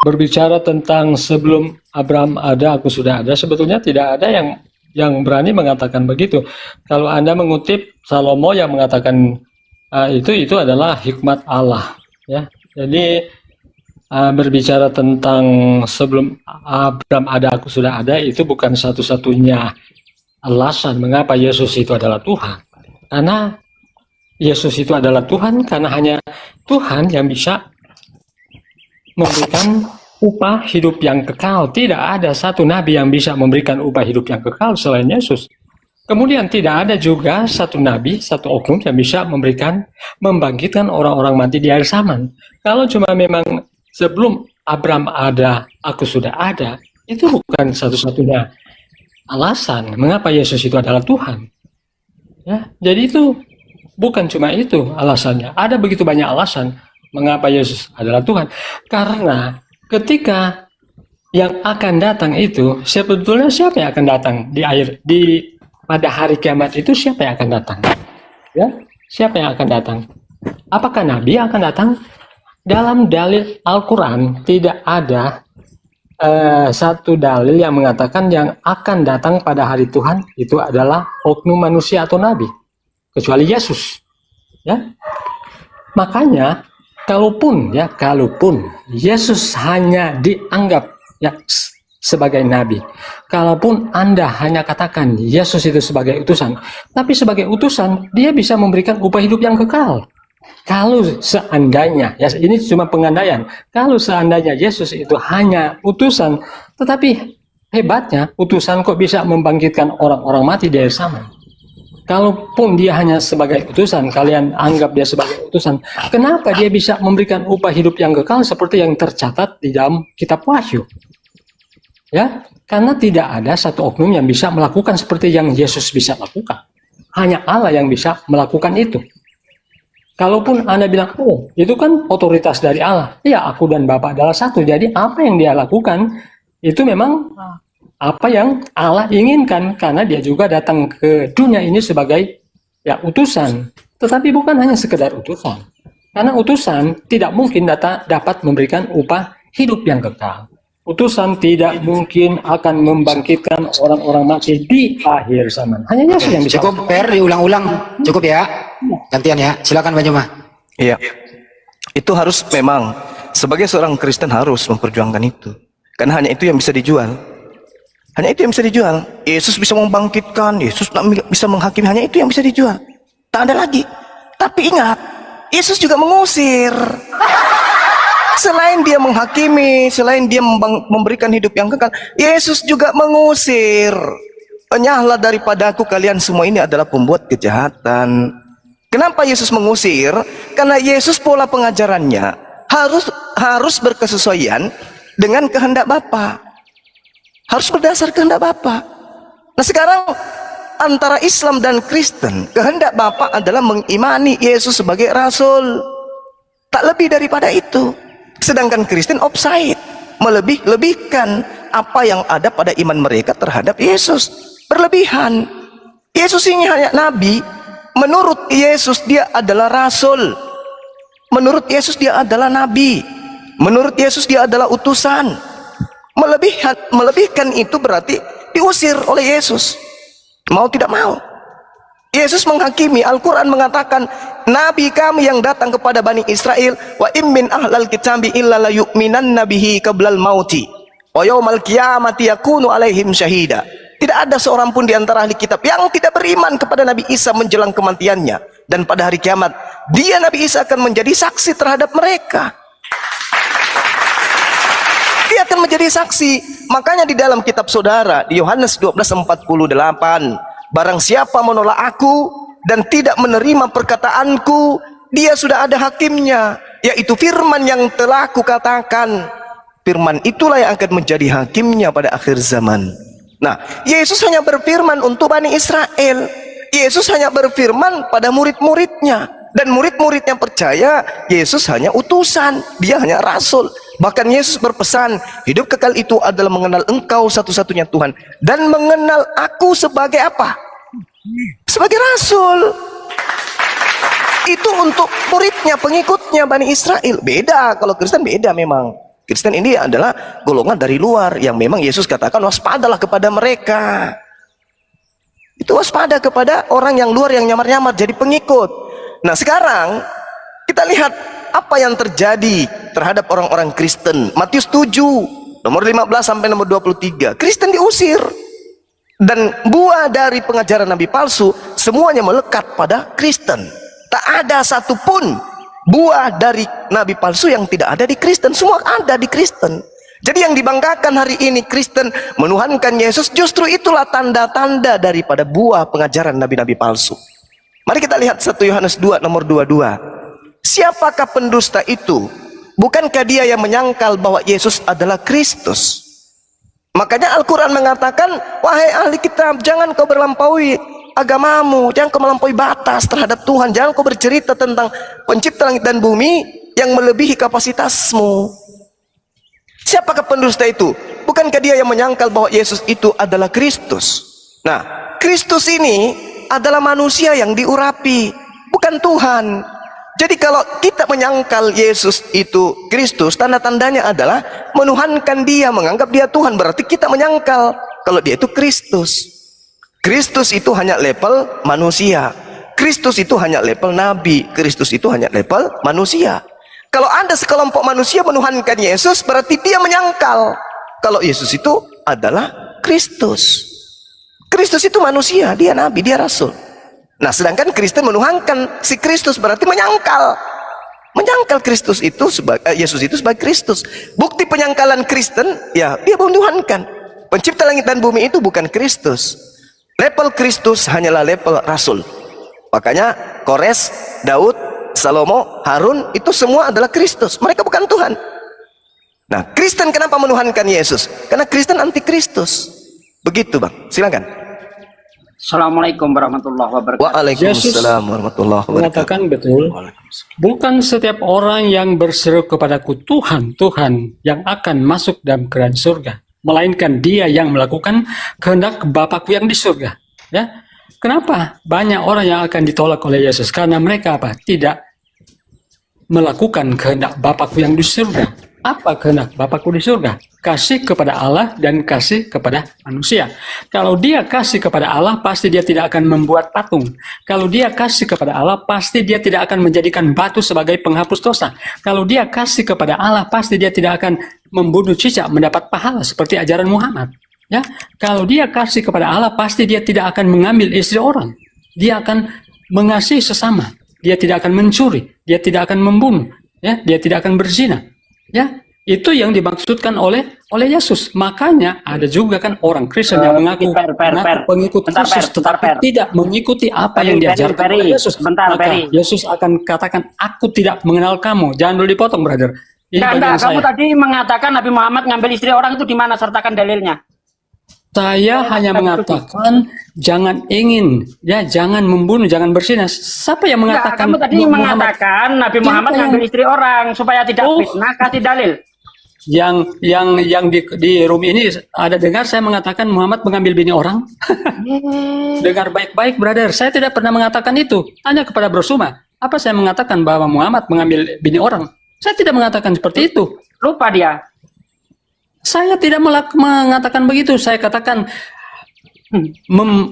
berbicara tentang sebelum Abraham ada, aku sudah ada, sebetulnya tidak ada yang berani mengatakan begitu. Kalau Anda mengutip Salomo yang mengatakan itu adalah hikmat Allah, ya. Jadi berbicara tentang sebelum Abraham ada, aku sudah ada, itu bukan satu-satunya alasan mengapa Yesus itu adalah Tuhan. Karena Yesus itu adalah Tuhan, karena hanya Tuhan yang bisa memberikan upah hidup yang kekal. Tidak ada satu nabi yang bisa memberikan upah hidup yang kekal selain Yesus. Kemudian tidak ada juga satu nabi, satu oknum yang bisa membangkitkan orang-orang mati di akhir zaman. Kalau cuma memang sebelum Abraham ada, aku sudah ada, itu bukan satu-satunya alasan mengapa Yesus itu adalah Tuhan. Ya, jadi itu bukan cuma itu alasannya. Ada begitu banyak alasan mengapa Yesus adalah Tuhan. Karena ketika yang akan datang itu, sebetulnya siapa yang akan datang pada hari kiamat itu, siapa yang akan datang? Ya, siapa yang akan datang? Apakah nabi yang akan datang? Dalam dalil Al-Quran tidak ada satu dalil yang mengatakan yang akan datang pada hari Tuhan itu adalah oknum manusia atau nabi, kecuali Yesus. Ya, makanya kalaupun Yesus hanya dianggap ya sebagai nabi, kalaupun Anda hanya katakan Yesus itu sebagai utusan, tapi sebagai utusan dia bisa memberikan upah hidup yang kekal. Kalau seandainya, ya ini cuma pengandaian, kalau seandainya Yesus itu hanya utusan, tetapi hebatnya utusan kok bisa membangkitkan orang-orang mati di akhir zaman. Kalaupun dia hanya sebagai utusan, kalian anggap dia sebagai utusan, kenapa dia bisa memberikan upah hidup yang kekal seperti yang tercatat di dalam kitab Wahyu? Ya, karena tidak ada satu oknum yang bisa melakukan seperti yang Yesus bisa lakukan. Hanya Allah yang bisa melakukan itu. Kalaupun Anda bilang, oh itu kan otoritas dari Allah. Ya, aku dan Bapa adalah satu. Jadi apa yang dia lakukan, itu memang apa yang Allah inginkan, karena dia juga datang ke dunia ini sebagai ya utusan, tetapi bukan hanya sekedar utusan, karena utusan tidak mungkin dapat memberikan upah hidup yang kekal. Utusan tidak mungkin akan membangkitkan orang-orang mati di akhir zaman. Hanya Yesus yang bisa. Cukup, Per, diulang-ulang. Cukup ya. Gantian ya. Silakan Pak Juma. Iya. Itu harus memang sebagai seorang Kristen harus memperjuangkan itu. Karena hanya itu yang bisa dijual. Hanya itu yang bisa dijual. Yesus bisa membangkitkan, Yesus bisa menghakimi, hanya itu yang bisa dijual. Tak ada lagi. Tapi ingat, Yesus juga mengusir. Selain dia menghakimi, selain dia memberikan hidup yang kekal, Yesus juga mengusir. Enyahlah daripadaku kalian semua ini adalah pembuat kejahatan. Kenapa Yesus mengusir? Karena Yesus pola pengajarannya harus berkesesuaian dengan kehendak Bapa. Harus berdasar kehendak Bapa. Nah sekarang antara Islam dan Kristen, kehendak Bapa adalah mengimani Yesus sebagai Rasul. Tak lebih daripada itu. Sedangkan Kristen offside, melebih-lebihkan apa yang ada pada iman mereka terhadap Yesus. Berlebihan. Yesus ini hanya Nabi. Menurut Yesus dia adalah Rasul. Menurut Yesus dia adalah Nabi. Menurut Yesus dia adalah utusan. Melebihkan itu berarti diusir oleh Yesus. Mau tidak mau. Yesus menghakimi. Al-Quran mengatakan, Nabi kami yang datang kepada Bani Israel, wa immin ahlal kitabi illa la yu'minan nabihi qablal mauti wa yawmal qiyamati yakunu alaihim syahida. Tidak ada seorang pun di antara ahli kitab yang tidak beriman kepada Nabi Isa menjelang kematiannya, dan pada hari kiamat dia Nabi Isa akan menjadi saksi terhadap mereka. Dia akan menjadi saksi. Makanya di dalam kitab saudara di Yohanes 12:48, barang siapa menolak aku dan tidak menerima perkataanku, dia sudah ada hakimnya, yaitu firman yang telah aku katakan. Firman itulah yang akan menjadi hakimnya pada akhir zaman. Nah, Yesus hanya berfirman untuk Bani Israel. Yesus hanya berfirman pada murid-muridnya, dan murid-muridnya percaya Yesus hanya utusan, dia hanya rasul. Bahkan Yesus berpesan, hidup kekal itu adalah mengenal Engkau satu-satunya Tuhan dan mengenal aku sebagai apa? Sebagai rasul. Itu untuk muridnya, pengikutnya Bani Israel. Beda, kalau Kristen beda memang. Kristen ini adalah golongan dari luar yang memang Yesus katakan waspadalah kepada mereka. Itu waspada kepada orang yang luar yang nyamar-nyamar jadi pengikut. Nah sekarang kita lihat apa yang terjadi terhadap orang-orang Kristen. Matius 7 nomor 15 sampai nomor 23. Kristen diusir. Dan buah dari pengajaran nabi palsu semuanya melekat pada Kristen. Tak ada satupun buah dari nabi palsu yang tidak ada di Kristen. Semua ada di Kristen. Jadi yang dibanggakan hari ini Kristen menuhankan Yesus, justru itulah tanda-tanda daripada buah pengajaran nabi-nabi palsu. Mari kita lihat 1 Yohanes 2 nomor 22. Siapakah pendusta itu? Bukankah dia yang menyangkal bahwa Yesus adalah Kristus? Makanya Al-Quran mengatakan, wahai ahli kitab, jangan kau berlampaui agamamu, jangan kau melampaui batas terhadap Tuhan, jangan kau bercerita tentang pencipta langit dan bumi yang melebihi kapasitasmu. Siapakah pendusta itu? Bukankah dia yang menyangkal bahwa Yesus itu adalah Kristus? Nah, Kristus ini adalah manusia yang diurapi, bukan Tuhan. Jadi kalau kita menyangkal Yesus itu Kristus, tanda-tandanya adalah menuhankan dia, menganggap dia Tuhan. Berarti kita menyangkal kalau dia itu Kristus. Kristus itu hanya level manusia. Kristus itu hanya level nabi. Kristus itu hanya level manusia. Kalau ada sekelompok manusia menuhankan Yesus, berarti dia menyangkal kalau Yesus itu adalah Kristus. Kristus itu manusia, dia nabi, dia rasul. Nah, sedangkan Kristen menuhankan si Kristus, berarti menyangkal Kristus itu sebagai Yesus itu sebagai Kristus. Bukti penyangkalan Kristen, ya dia menuhankan pencipta langit dan bumi itu bukan Kristus. Level Kristus hanyalah level rasul. Makanya Kores, Daud, Salomo, Harun itu semua adalah Kristus. Mereka bukan Tuhan. Nah, Kristen kenapa menuhankan Yesus? Karena Kristen anti Kristus. Begitu, Bang. Silakan. Assalamualaikum warahmatullahi wabarakatuh. Waalaikumsalam warahmatullahi wabarakatuh. Mengatakan betul, bukan setiap orang yang berseru kepadaku Tuhan, Tuhan yang akan masuk dalam kerajaan surga, melainkan dia yang melakukan kehendak Bapakku yang di surga. Ya, kenapa banyak orang yang akan ditolak oleh Yesus? Karena mereka apa? Tidak melakukan kehendak Bapakku yang di surga. Apa kehendak Bapakku di surga? Kasih kepada Allah dan kasih kepada manusia. Kalau dia kasih kepada Allah, pasti dia tidak akan membuat patung. Kalau dia kasih kepada Allah, pasti dia tidak akan menjadikan batu sebagai penghapus dosa. Kalau dia kasih kepada Allah, pasti dia tidak akan membunuh cicak mendapat pahala seperti ajaran Muhammad. Ya, kalau dia kasih kepada Allah, pasti dia tidak akan mengambil istri orang. Dia akan mengasihi sesama. Dia tidak akan mencuri. Dia tidak akan membunuh. Ya, dia tidak akan berzina. Ya, itu yang dimaksudkan oleh Yesus. Makanya ada juga kan orang Kristen yang mengaku pengikut Yesus, tetapi tidak mengikuti apa yang diajarkan oleh Yesus. Maka Yesus akan katakan, aku tidak mengenal kamu. Jangan dulu dipotong, brother. Enggak, kamu tadi mengatakan Nabi Muhammad ngambil istri orang itu di mana? Sertakan dalilnya. Saya hanya mengatakan jangan ingin, ya jangan membunuh, jangan berzina. Siapa yang mengatakan? Kamu tadi mengatakan Nabi Muhammad ngambil istri orang supaya tidak fitnah. Kasih dalil. Yang di room ini ada dengar saya mengatakan Muhammad mengambil bini orang? Dengar baik-baik, brother. Saya tidak pernah mengatakan itu. Tanya kepada Bro Suma. Apa saya mengatakan bahwa Muhammad mengambil bini orang? Saya tidak mengatakan seperti itu. Lupa dia. Saya tidak mengatakan begitu. Saya katakan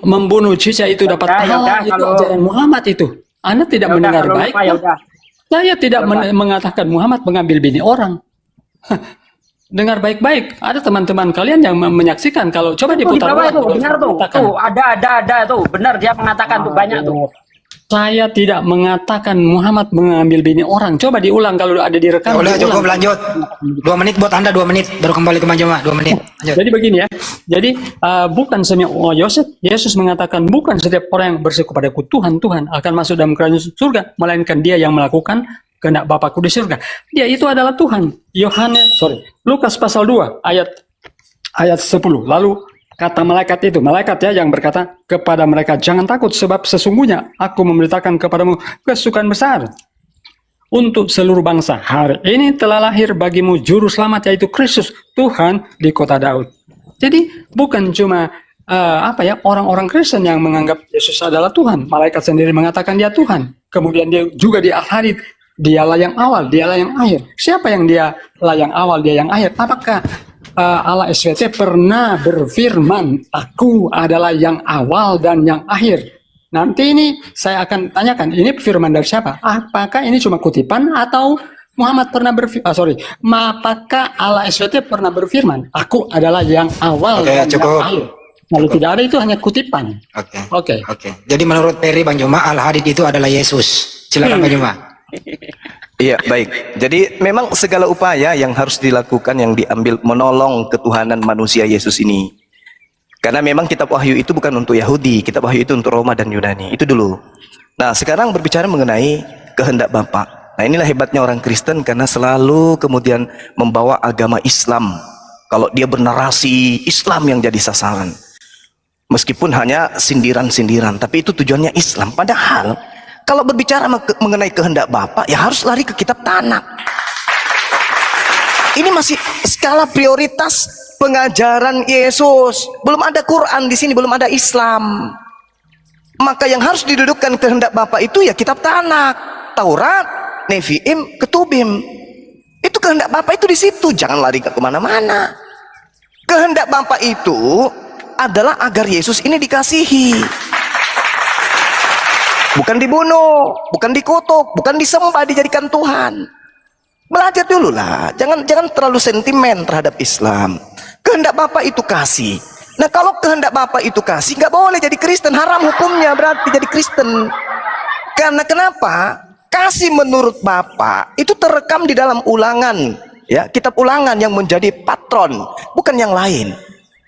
membunuh cicak itu dapat pahala. Itu ajaran Muhammad itu. Anda tidak mendengar baik. Saya tidak mengatakan Muhammad mengambil bini orang. Dengar baik-baik. Ada teman-teman kalian yang menyaksikan. Kalau coba diputar itu benar tuh. Tuh ada tuh. Benar dia mengatakan tuh banyak tuh. Saya tidak mengatakan Muhammad mengambil bini orang. Coba diulang kalau ada direkam. Udah cukup, lanjut. 2 menit buat Anda, 2 menit baru kembali ke Majema. 2 menit. Lanjut. Jadi begini ya. Jadi bukan semua Yesus mengatakan bukan setiap orang yang berseru kepadaku Tuhan, Tuhan akan masuk dalam kerajaan surga, melainkan dia yang melakukan kehendak Bapakku di surga. Dia itu adalah Tuhan. Lukas pasal 2 ayat 10. Lalu kata malaikat itu, malaikat ya yang berkata kepada mereka, jangan takut sebab sesungguhnya aku memberitakan kepadamu kesukaan besar untuk seluruh bangsa. Hari ini telah lahir bagimu juru selamat yaitu Kristus Tuhan di kota Daud. Jadi bukan cuma orang-orang Kristen yang menganggap Yesus adalah Tuhan. Malaikat sendiri mengatakan dia Tuhan. Kemudian dia juga diakhiri Dialah yang awal, dialah yang akhir. Siapa yang dialah yang awal, dia yang akhir? Apakah Allah SWT pernah berfirman, aku adalah yang awal dan yang akhir? Nanti ini saya akan tanyakan, ini firman dari siapa? Apakah ini cuma kutipan atau Muhammad pernah apakah Allah SWT pernah berfirman, aku adalah yang awal dan yang akhir? Kalau tidak ada, itu hanya kutipan. Oke. Jadi menurut Peri Bang Joma, Al-Hadid itu adalah Yesus. Silakan Bang Joma. Iya, baik. Jadi memang segala upaya yang harus dilakukan yang diambil menolong ketuhanan manusia Yesus ini. Karena memang kitab Wahyu itu bukan untuk Yahudi, kitab Wahyu itu untuk Roma dan Yunani. Itu dulu. Nah, sekarang berbicara mengenai kehendak Bapa. Nah, inilah hebatnya orang Kristen karena selalu kemudian membawa agama Islam. Kalau dia bernarasi Islam yang jadi sasaran. Meskipun hanya sindiran-sindiran, tapi itu tujuannya Islam. Padahal kalau berbicara mengenai kehendak Bapa, ya harus lari ke kitab Tanakh. Ini masih skala prioritas pengajaran Yesus. Belum ada Quran di sini, belum ada Islam. Maka yang harus didudukkan kehendak Bapa itu ya kitab Tanakh, Taurat, Nevi'im, Ketubim. Itu kehendak Bapa itu di situ. Jangan lari ke kemana-mana. Kehendak Bapa itu adalah agar Yesus ini dikasihi. Bukan dibunuh, bukan dikutuk, bukan disembah, dijadikan Tuhan. Belajar dulu lah, jangan terlalu sentimen terhadap Islam. Kehendak Bapa itu kasih. Nah, kalau kehendak Bapa itu kasih, nggak boleh jadi Kristen, haram hukumnya berarti jadi Kristen. Karena kenapa? Kasih menurut Bapa itu terekam di dalam Ulangan, ya, kitab Ulangan yang menjadi patron, bukan yang lain.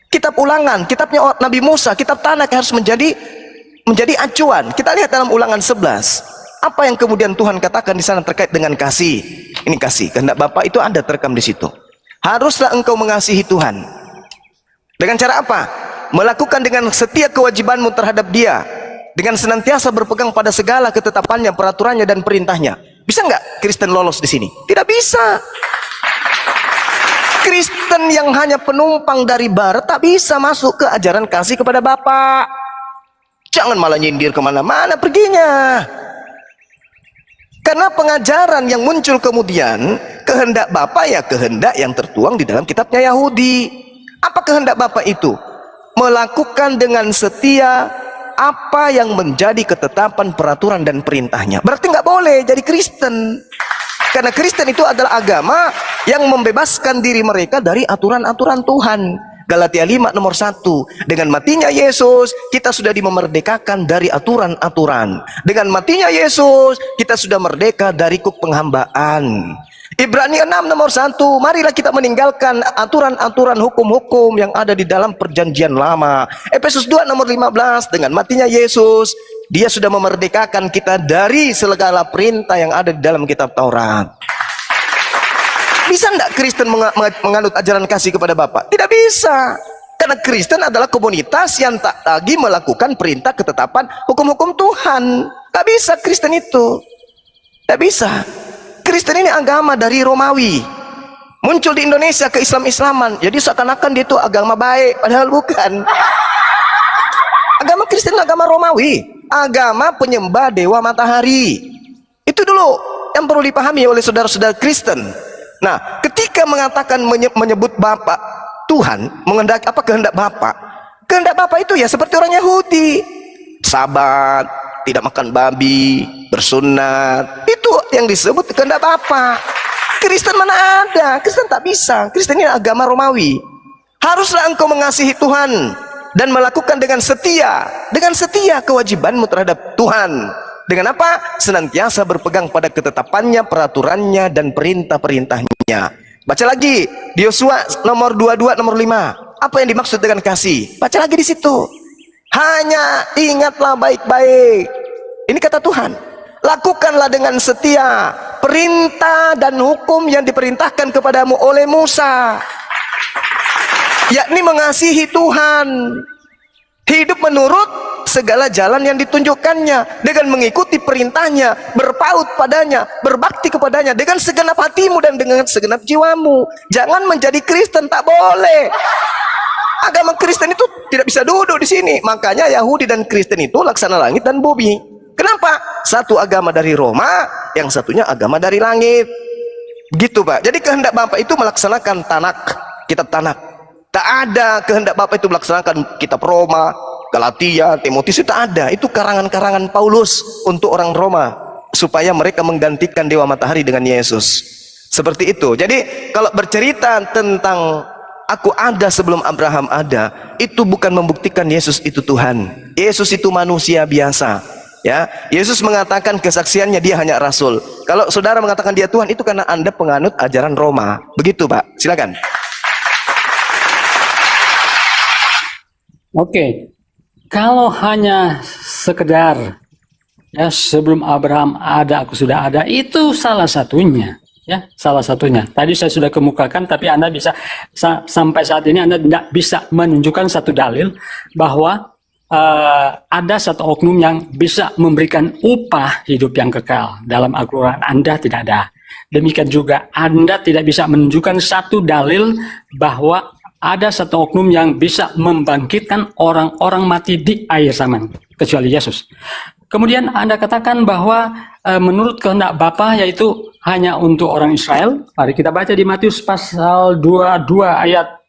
Kitab Ulangan, kitabnya Nabi Musa, kitab Tanakh harus menjadi acuan. Kita lihat dalam Ulangan 11. Apa yang kemudian Tuhan katakan di sana terkait dengan kasih? Ini kasih, kehendak Bapa itu ada terekam di situ. Haruslah engkau mengasihi Tuhan. Dengan cara apa? Melakukan dengan setia kewajibanmu terhadap Dia. Dengan senantiasa berpegang pada segala ketetapannya, peraturannya dan perintahnya. Bisa nggak Kristen lolos di sini? Tidak bisa. Kristen yang hanya penumpang dari barat tak bisa masuk ke ajaran kasih kepada Bapa. Jangan malah nyindir kemana-mana perginya. Karena pengajaran yang muncul kemudian, kehendak Bapa ya kehendak yang tertuang di dalam kitabnya Yahudi. Apa kehendak Bapa itu? Melakukan dengan setia apa yang menjadi ketetapan, peraturan dan perintahnya. Berarti nggak boleh jadi Kristen. Karena Kristen itu adalah agama yang membebaskan diri mereka dari aturan-aturan Tuhan. Galatia 5 nomor 1. Dengan matinya Yesus, kita sudah dimerdekakan dari aturan-aturan. Dengan matinya Yesus, kita sudah merdeka dari kuk penghambaan. Ibrani 6 nomor 1. Marilah kita meninggalkan aturan-aturan hukum-hukum yang ada di dalam perjanjian lama. Efesus 2 nomor 15. Dengan matinya Yesus, Dia sudah memerdekakan kita dari segala perintah yang ada di dalam kitab Taurat. Bisa enggak Kristen menganut ajaran kasih kepada Bapa? Tidak bisa. Karena Kristen adalah komunitas yang tak lagi melakukan perintah, ketetapan, hukum-hukum Tuhan. Tak bisa Kristen itu. Tak bisa. Kristen ini agama dari Romawi. Muncul di Indonesia ke Islam-Islaman. Jadi seakan-akan dia itu agama baik. Padahal bukan. Agama Kristen agama Romawi. Agama penyembah dewa matahari. Itu dulu yang perlu dipahami oleh saudara-saudara Kristen. Nah, ketika mengatakan menyebut Bapa Tuhan, mengendaki apa kehendak Bapa? Kehendak Bapa itu ya seperti orang Yahudi. Sabat, tidak makan babi, bersunat. Itu yang disebut kehendak Bapa. Kristen mana ada? Kristen tak bisa. Kristen ini agama Romawi. Haruslah engkau mengasihi Tuhan dan melakukan dengan setia kewajibanmu terhadap Tuhan. Dengan apa? Senantiasa berpegang pada ketetapannya, peraturannya dan perintah-perintahnya. Baca lagi di Yosua nomor 22 nomor 5. Apa yang dimaksud dengan kasih? Baca lagi di situ. Hanya ingatlah baik-baik. Ini kata Tuhan. Lakukanlah dengan setia perintah dan hukum yang diperintahkan kepadamu oleh Musa, yakni mengasihi Tuhan, hidup menurut segala jalan yang ditunjukkannya, dengan mengikuti perintahnya, berpaut padanya, berbakti kepadanya dengan segenap hatimu dan dengan segenap jiwamu. Jangan menjadi Kristen, tak boleh. Agama Kristen itu tidak bisa duduk di sini. Makanya Yahudi dan Kristen itu laksana langit dan bumi. Kenapa? Satu agama dari Roma, yang satunya agama dari langit. Begitu Pak. Jadi kehendak Bapak itu melaksanakan Tanak, kitab Tanak. Tak ada kehendak Bapak itu melaksanakan kitab Roma, Galatia, Timotius, itu tak ada. Itu karangan-karangan Paulus untuk orang Roma, supaya mereka menggantikan dewa matahari dengan Yesus. Seperti itu. Jadi kalau bercerita tentang aku ada sebelum Abraham ada, itu bukan membuktikan Yesus itu Tuhan. Yesus itu manusia biasa. Ya, Yesus mengatakan kesaksiannya dia hanya rasul. Kalau saudara mengatakan dia Tuhan, itu karena Anda penganut ajaran Roma. Begitu Pak, silakan. Oke, kalau hanya sekedar ya sebelum Abraham ada aku sudah ada, itu salah satunya. Ya, salah satunya. Tadi saya sudah kemukakan, tapi Anda bisa sampai saat ini Anda tidak bisa menunjukkan satu dalil bahwa ada satu oknum yang bisa memberikan upah hidup yang kekal. Dalam Al-Quran Anda tidak ada. Demikian juga Anda tidak bisa menunjukkan satu dalil bahwa ada satu oknum yang bisa membangkitkan orang-orang mati di akhir zaman, kecuali Yesus. Kemudian Anda katakan bahwa menurut kehendak Bapa yaitu hanya untuk orang Israel. Mari kita baca di Matius pasal 22 ayat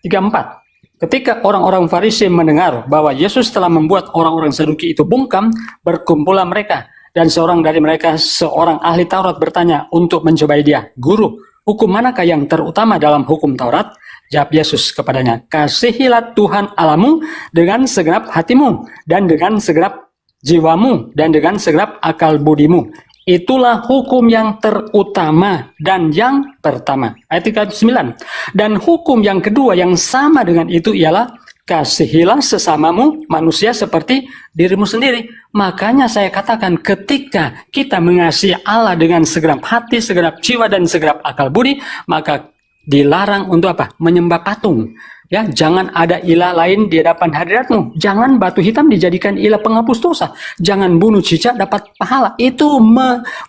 34. Ketika orang-orang Farisi mendengar bahwa Yesus telah membuat orang-orang Saduki itu bungkam, berkumpullah mereka. Dan seorang dari mereka, seorang ahli Taurat, bertanya untuk mencobai dia, Guru, hukum manakah yang terutama dalam hukum Taurat? Jawab Yesus kepadanya, kasihilah Tuhan Allahmu dengan segenap hatimu, dan dengan segenap jiwamu, dan dengan segenap akal budimu. Itulah hukum yang terutama dan yang pertama. Ayat 39. Dan hukum yang kedua yang sama dengan itu ialah kasihilah sesamamu manusia seperti dirimu sendiri. Makanya saya katakan ketika kita mengasihi Allah dengan segenap hati, segenap jiwa, dan segenap akal budi, maka dilarang untuk apa? Menyembah patung. Ya, jangan ada ilah lain di hadapan hadiratmu. Jangan batu hitam dijadikan ilah penghapus dosa. Jangan bunuh cicak dapat pahala. Itu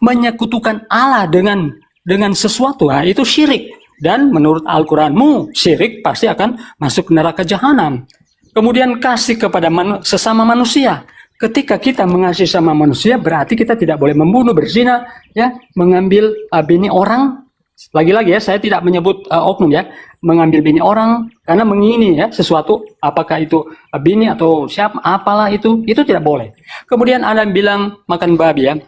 menyekutukan Allah dengan sesuatu. Nah, itu syirik. Dan menurut Al-Quranmu, syirik pasti akan masuk neraka jahanam. Kemudian kasih kepada sesama manusia. Ketika kita mengasihi sama manusia, berarti kita tidak boleh membunuh, berzina, ya, mengambil bini orang. Lagi-lagi ya, saya tidak menyebut oknum ya, mengambil bini orang karena mengingini ya sesuatu, apakah itu bini atau siapa, apalah itu tidak boleh. Kemudian Anda bilang makan babi ya,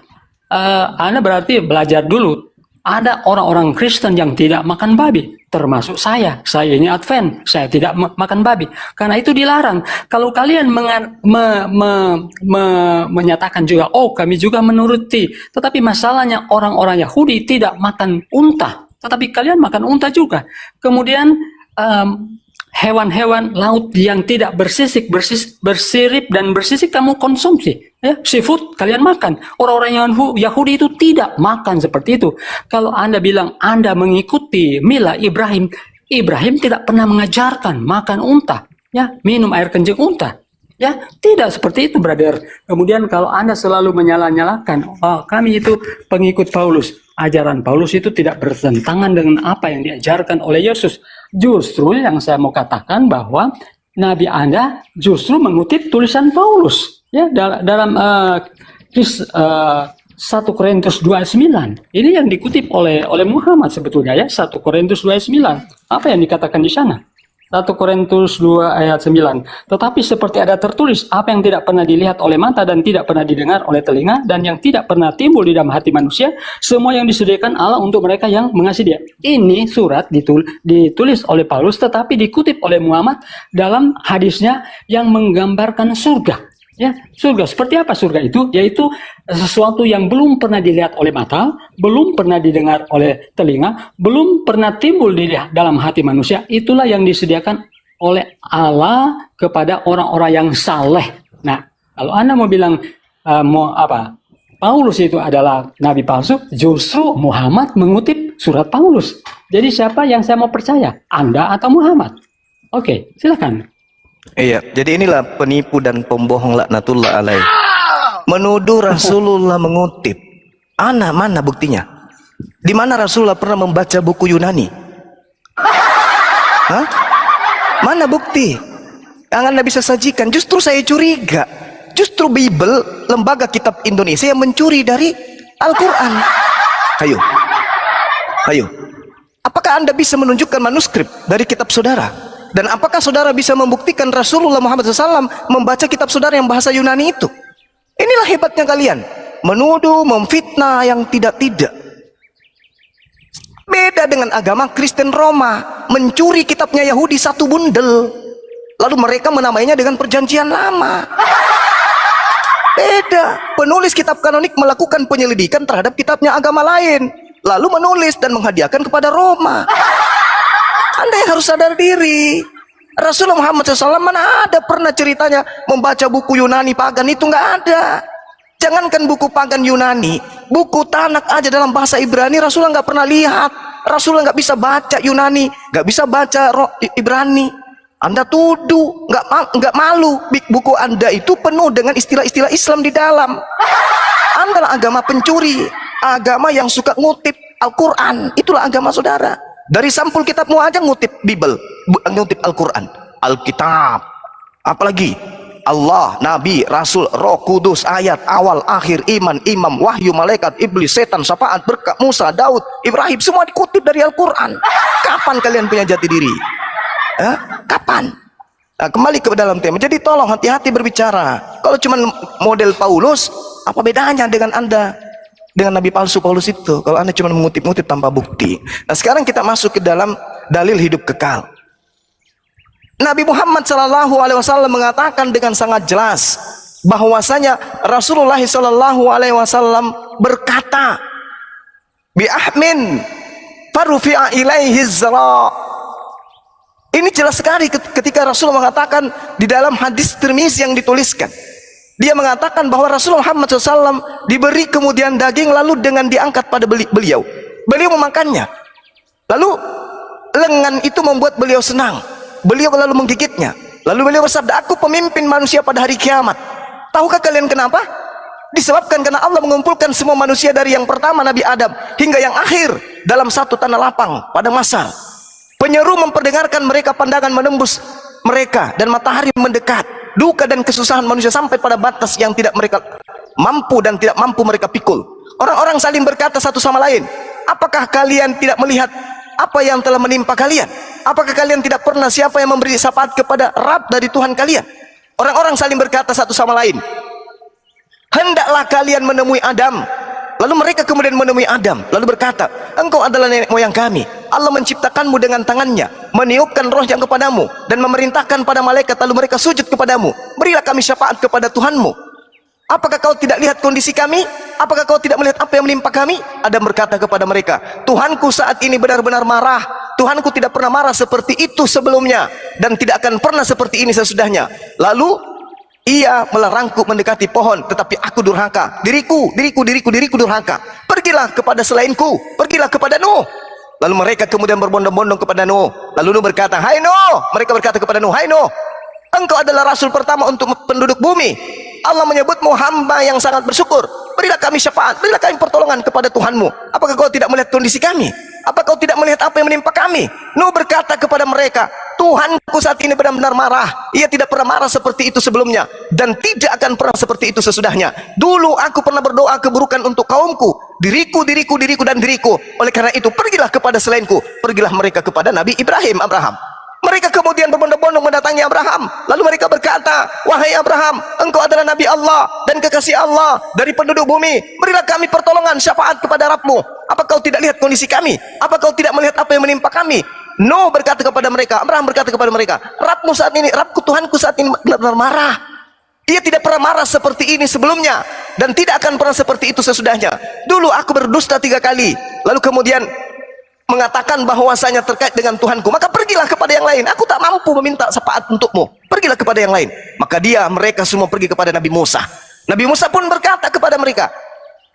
Anda berarti belajar dulu. Ada orang-orang Kristen yang tidak makan babi, termasuk saya ini Advent, saya tidak makan babi, karena itu dilarang. Kalau kalian menyatakan juga, oh kami juga menuruti, tetapi masalahnya orang-orang Yahudi tidak makan unta, tetapi kalian makan unta juga. Kemudian hewan-hewan laut yang tidak bersirip dan bersisik kamu konsumsi. Ya, seafood kalian makan. Orang-orang Yahudi itu tidak makan seperti itu. Kalau Anda bilang Anda mengikuti mila Ibrahim, Ibrahim tidak pernah mengajarkan makan unta, ya, minum air kencing unta. Ya, tidak seperti itu, brother. Kemudian kalau Anda selalu menyala-nyalakan, oh, kami itu pengikut Paulus. Ajaran Paulus itu tidak bertentangan dengan apa yang diajarkan oleh Yesus. Justru yang saya mau katakan bahwa Nabi Anda justru mengutip tulisan Paulus. Ya, dalam 1 Korintus 2:9. Ini yang dikutip oleh Muhammad sebetulnya ya, 1 Korintus 2:9. Apa yang dikatakan di sana? 1 Korintus 2 ayat 9. Tetapi seperti ada tertulis, apa yang tidak pernah dilihat oleh mata dan tidak pernah didengar oleh telinga dan yang tidak pernah timbul di dalam hati manusia, semua yang disediakan Allah untuk mereka yang mengasihi Dia. Ini surat ditulis oleh Paulus tetapi dikutip oleh Muhammad dalam hadisnya yang menggambarkan surga. Ya, surga. Seperti apa surga itu? Yaitu sesuatu yang belum pernah dilihat oleh mata, belum pernah didengar oleh telinga, belum pernah timbul di dalam hati manusia. Itulah yang disediakan oleh Allah kepada orang-orang yang saleh. Nah, kalau Anda mau bilang Paulus itu adalah nabi palsu, justru Muhammad mengutip surat Paulus. Jadi siapa yang saya mau percaya? Anda atau Muhammad? Oke, silakan. Iya, jadi inilah penipu dan pembohong laknatullah alaih. Menuduh Rasulullah mengutip. Mana buktinya? Di mana Rasulullah pernah membaca buku Yunani? Hah? Mana bukti yang Anda bisa sajikan? Justru saya curiga. Justru Bible, lembaga kitab Indonesia yang mencuri dari Al-Quran. Ayo. Apakah Anda bisa menunjukkan manuskrip dari kitab saudara? Dan apakah saudara bisa membuktikan Rasulullah Muhammad SAW membaca kitab saudara yang bahasa Yunani itu? Inilah hebatnya kalian. Menuduh, memfitnah yang tidak-tidak. Beda dengan agama Kristen Roma. Mencuri kitabnya Yahudi satu bundel. Lalu mereka menamainya dengan perjanjian lama. Beda. Penulis kitab kanonik melakukan penyelidikan terhadap kitabnya agama lain, lalu menulis dan menghadiahkan kepada Roma. Anda yang harus sadar diri. Rasulullah Muhammad SAW mana ada pernah ceritanya membaca buku Yunani pagan, itu nggak ada. Jangankan buku pagan Yunani, buku Tanak aja dalam bahasa Ibrani Rasulullah nggak pernah lihat. Rasulullah nggak bisa baca Yunani, nggak bisa baca Ibrani. Anda tuduh, nggak malu, buku Anda itu penuh dengan istilah-istilah Islam di dalam. Anda lah agama pencuri, agama yang suka ngutip Al-Quran. Itulah agama saudara. Dari sampul kitabmu aja ngutip Bible, ngutip Al-Quran, Alkitab. Apalagi Allah, Nabi, Rasul, Roh Kudus, ayat, awal, akhir, iman, imam, wahyu, malaikat, iblis, setan, syafaat, berkat, Musa, Daud, Ibrahim, semua dikutip dari Al-Quran. Kapan kalian punya jati diri? Kapan? Nah, kembali ke dalam tema. Jadi tolong hati-hati berbicara. Kalau cuma model Paulus, apa bedanya dengan Anda, dengan Nabi palsu Paulus itu? Kalau Anda cuma mengutip-ngutip tanpa bukti. Nah, sekarang kita masuk ke dalam dalil hidup kekal. Nabi Muhammad SAW mengatakan dengan sangat jelas bahwasanya Rasulullah SAW berkata, bi ahmin farufi'a ilaihi zara. Ini jelas sekali ketika Rasulullah mengatakan di dalam hadis Tirmizi yang dituliskan. Dia mengatakan bahwa Rasulullah Muhammad SAW diberi kemudian daging lalu dengan diangkat pada beliau. Beliau memakannya. Lalu lengan itu membuat beliau senang. Beliau lalu menggigitnya. Lalu beliau bersabda, aku pemimpin manusia pada hari kiamat. Tahukah kalian kenapa? Disebabkan karena Allah mengumpulkan semua manusia dari yang pertama Nabi Adam hingga yang akhir dalam satu tanah lapang pada masal. Penyeru memperdengarkan mereka, pandangan menembus mereka dan matahari mendekat. Duka dan kesusahan manusia sampai pada batas yang tidak mereka mampu dan tidak mampu mereka pikul. Orang-orang saling berkata satu sama lain, apakah kalian tidak melihat apa yang telah menimpa kalian? Apakah kalian tidak pernah siapa yang memberi syafaat kepada Rabb dari Tuhan kalian? Orang-orang saling berkata satu sama lain, hendaklah kalian menemui Adam. Lalu mereka kemudian menemui Adam, lalu berkata, engkau adalah nenek moyang kami. Allah menciptakanmu dengan tangannya, meniupkan rohnya kepadamu, dan memerintahkan pada malaikat, lalu mereka sujud kepadamu. Berilah kami syafaat kepada Tuhanmu. Apakah kau tidak lihat kondisi kami? Apakah kau tidak melihat apa yang menimpa kami? Adam berkata kepada mereka, Tuhanku saat ini benar-benar marah. Tuhanku tidak pernah marah seperti itu sebelumnya, dan tidak akan pernah seperti ini sesudahnya. Lalu ia melarangku mendekati pohon, tetapi aku durhaka. Diriku durhaka. Pergilah kepada selainku, pergilah kepada Nuh. Lalu mereka kemudian berbondong-bondong kepada Nuh. Lalu Nuh berkata, hai Nuh. Mereka berkata kepada Nuh, hai Nuh, engkau adalah rasul pertama untuk penduduk bumi. Allah menyebutmu hamba yang sangat bersyukur. Berilah kami syafaat, berilah kami pertolongan kepada Tuhanmu. Apakah kau tidak melihat kondisi kami? Apakah kau tidak melihat apa yang menimpa kami? Nuh berkata kepada mereka, Tuhanku saat ini benar-benar marah. Ia tidak pernah marah seperti itu sebelumnya, dan tidak akan pernah seperti itu sesudahnya. Dulu aku pernah berdoa keburukan untuk kaumku, diriku, dan diriku. Oleh karena itu, pergilah kepada selainku. Pergilah mereka kepada Nabi Abraham. Mereka kemudian berbondong-bondong mendatangi Abraham. Lalu mereka berkata, wahai Abraham, engkau adalah Nabi Allah dan kekasih Allah dari penduduk bumi. Berilah kami pertolongan, syafaat kepada Rabbmu. Apa kau tidak lihat kondisi kami? Apa kau tidak melihat apa yang menimpa kami? Nuh berkata kepada mereka, Abraham berkata kepada mereka, Rabbmu saat ini, Rabbku Tuhanku saat ini benar-benar marah. Ia tidak pernah marah seperti ini sebelumnya, dan tidak akan pernah seperti itu sesudahnya. Dulu aku berdusta 3 kali, lalu kemudian mengatakan bahwasanya terkait dengan Tuhanku, maka pergilah kepada yang lain. Aku tak mampu meminta syafaat untukmu. Pergilah kepada yang lain. Maka mereka semua pergi kepada Nabi Musa. Nabi Musa pun berkata kepada mereka.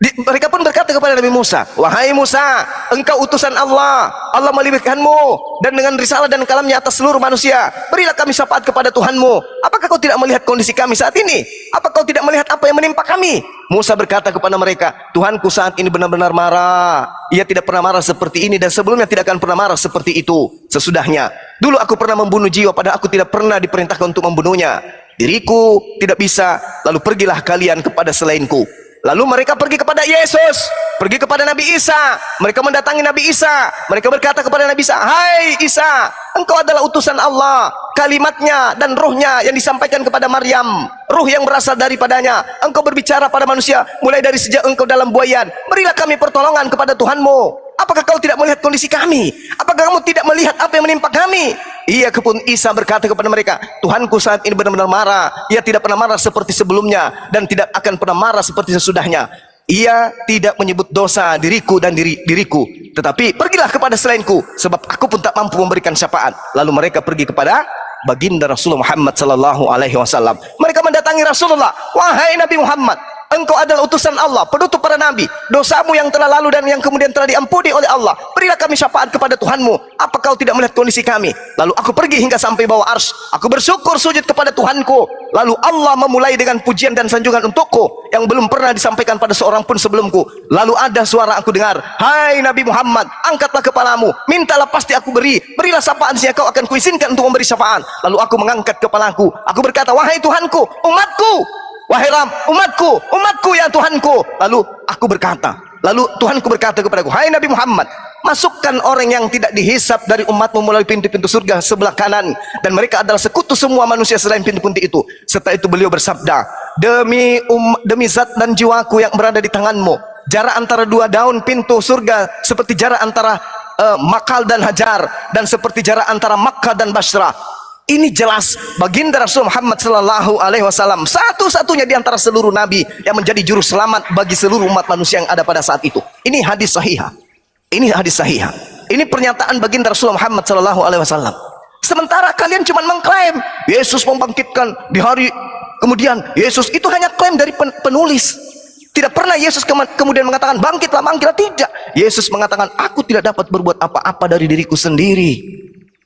Mereka pun berkata kepada Nabi Musa, wahai Musa, engkau utusan Allah. Allah melibihkanmu dan dengan risalah dan kalamnya atas seluruh manusia. Berilah kami syafaat kepada Tuhanmu. Apakah kau tidak melihat kondisi kami saat ini? Apa kau tidak melihat apa yang menimpa kami? Musa berkata kepada mereka, Tuhanku saat ini benar-benar marah. Ia tidak pernah marah seperti ini, dan sebelumnya tidak akan pernah marah seperti itu sesudahnya. Dulu aku pernah membunuh jiwa, padahal aku tidak pernah diperintahkan untuk membunuhnya. diriku tidak bisa, lalu pergilah kalian kepada selainku. Lalu mereka pergi kepada Yesus, pergi kepada Nabi Isa. Mereka mendatangi Nabi Isa. Mereka berkata kepada Nabi Isa, "Hai Isa, engkau adalah utusan Allah. Kalimatnya dan ruhnya yang disampaikan kepada Maryam, ruh yang berasal daripadanya. Engkau berbicara pada manusia mulai dari sejak engkau dalam buayan. Berilah kami pertolongan kepada Tuhanmu. Apakah kau tidak melihat kondisi kami? Apakah kamu tidak melihat apa yang menimpa kami?" Ia pun Isa berkata kepada mereka, "Tuhanku saat ini benar-benar marah. Ia tidak pernah marah seperti sebelumnya dan tidak akan pernah marah seperti sesudahnya. Ia tidak menyebut dosa diriku dan diriku, tetapi pergilah kepada selainku, sebab aku pun tak mampu memberikan syafaat." Lalu mereka pergi kepada baginda Rasulullah Muhammad sallallahu alaihi wasallam. Mereka mendatangi Rasulullah, "Wahai Nabi Muhammad, engkau adalah utusan Allah, penutup para nabi. Dosamu yang telah lalu dan yang kemudian telah diampuni oleh Allah. Berilah kami syafaat kepada Tuhanmu. Apa kau tidak melihat kondisi kami?" Lalu aku pergi hingga sampai bawah arsy. Aku bersyukur sujud kepada Tuhanku. Lalu Allah memulai dengan pujian dan sanjungan untukku yang belum pernah disampaikan pada seorang pun sebelumku. Lalu ada suara aku dengar, "Hai Nabi Muhammad, angkatlah kepalamu, mintalah pasti aku beri. Berilah syafaat sehingga kau akan kuizinkan untuk memberi syafaat." Lalu aku mengangkat kepalaku. Aku berkata, "Wahai Tuhanku, umatku. Wahai Ram, umatku ya Tuhanku." Lalu Tuhanku berkata kepadaku, "Hai Nabi Muhammad, masukkan orang yang tidak dihisap dari umatmu melalui pintu-pintu surga sebelah kanan, dan mereka adalah sekutu semua manusia selain pintu-pintu itu." Setelah itu beliau bersabda, demi zat dan jiwaku yang berada di tanganmu, jarak antara dua daun pintu surga seperti jarak antara Makal dan Hajar, dan seperti jarak antara Makkah dan Basrah." Ini jelas baginda Rasul Muhammad sallallahu alaihi wasallam satu-satunya di antara seluruh nabi yang menjadi juru selamat bagi seluruh umat manusia yang ada pada saat itu. Ini hadis sahih. Ini pernyataan baginda Rasul Muhammad sallallahu alaihi wasallam. Sementara kalian cuma mengklaim Yesus membangkitkan di hari kemudian. Yesus itu hanya klaim dari penulis. Tidak pernah Yesus kemudian mengatakan bangkitlah. Tidak. Yesus mengatakan, "Aku tidak dapat berbuat apa-apa dari diriku sendiri.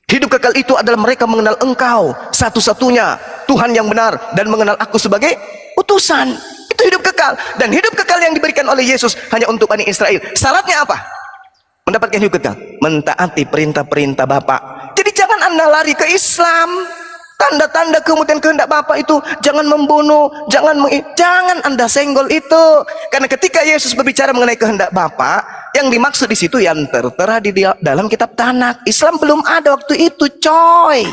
Hidup kekal itu adalah mereka mengenal engkau satu-satunya Tuhan yang benar, dan mengenal aku sebagai utusan." Itu hidup kekal. Dan hidup kekal yang diberikan oleh Yesus hanya untuk Bani Israel. Syaratnya apa mendapatkan hidup kekal? Mentaati perintah-perintah Bapa. Jadi jangan Anda lari ke Islam. Tanda-tanda kemudian kehendak Bapa itu jangan membunuh, jangan Anda senggol itu. Karena ketika Yesus berbicara mengenai kehendak Bapa, yang dimaksud di situ yang tertera di dalam kitab Tanakh. Islam belum ada waktu itu, coy.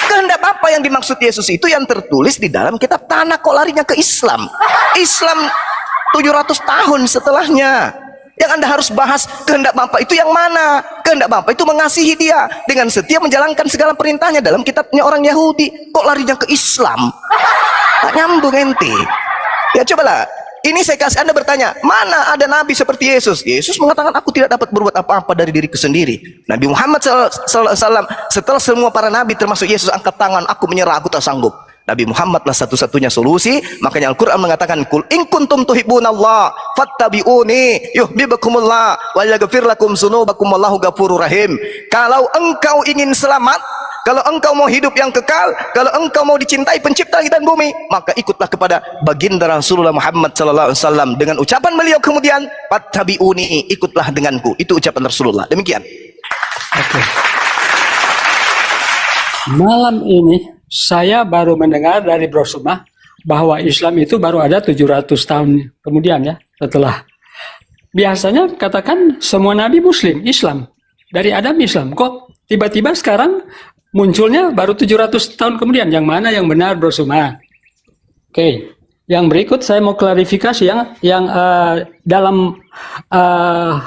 Kehendak Bapa yang dimaksud Yesus itu yang tertulis di dalam kitab Tanakh. Kok larinya ke Islam? Islam 700 tahun setelahnya. Yang Anda harus bahas kehendak Bapa itu yang mana? Kehendak Bapa itu mengasihi dia dengan setia menjalankan segala perintahnya dalam kitabnya orang Yahudi. Kok larinya ke Islam? Tak nyambung ente. Ya cobalah. Ini saya kasih Anda bertanya, mana ada nabi seperti Yesus? Yesus mengatakan, "Aku tidak dapat berbuat apa-apa dari diriku sendiri." Nabi Muhammad SAW setelah semua para nabi termasuk Yesus angkat tangan, "Aku menyerah, aku tak sanggup." Nabi Muhammadlah satu-satunya solusi. Makanya Al-Quran mengatakan, "Qul in kuntum tuhibbunallah fattabi'uni yuhibbukumullah wa yaghfir lakum dzunubakum wallahu ghafurur rahim." Kalau engkau ingin selamat, kalau engkau mau hidup yang kekal, kalau engkau mau dicintai pencipta langit dan bumi, maka ikutlah kepada baginda Rasulullah Muhammad sallallahu alaihi wasallam. Dengan ucapan beliau kemudian, "Fattabi'uni," ikutlah denganku. Itu ucapan Rasulullah. Demikian. Oke. Malam ini saya baru mendengar dari Bro Suma bahwa Islam itu baru ada 700 tahun kemudian ya, setelah. Biasanya katakan semua nabi muslim, Islam. Dari Adam Islam. Kok tiba-tiba sekarang munculnya baru 700 tahun kemudian? Yang mana yang benar, Bro Suma? Oke. Yang berikut saya mau klarifikasi yang dalam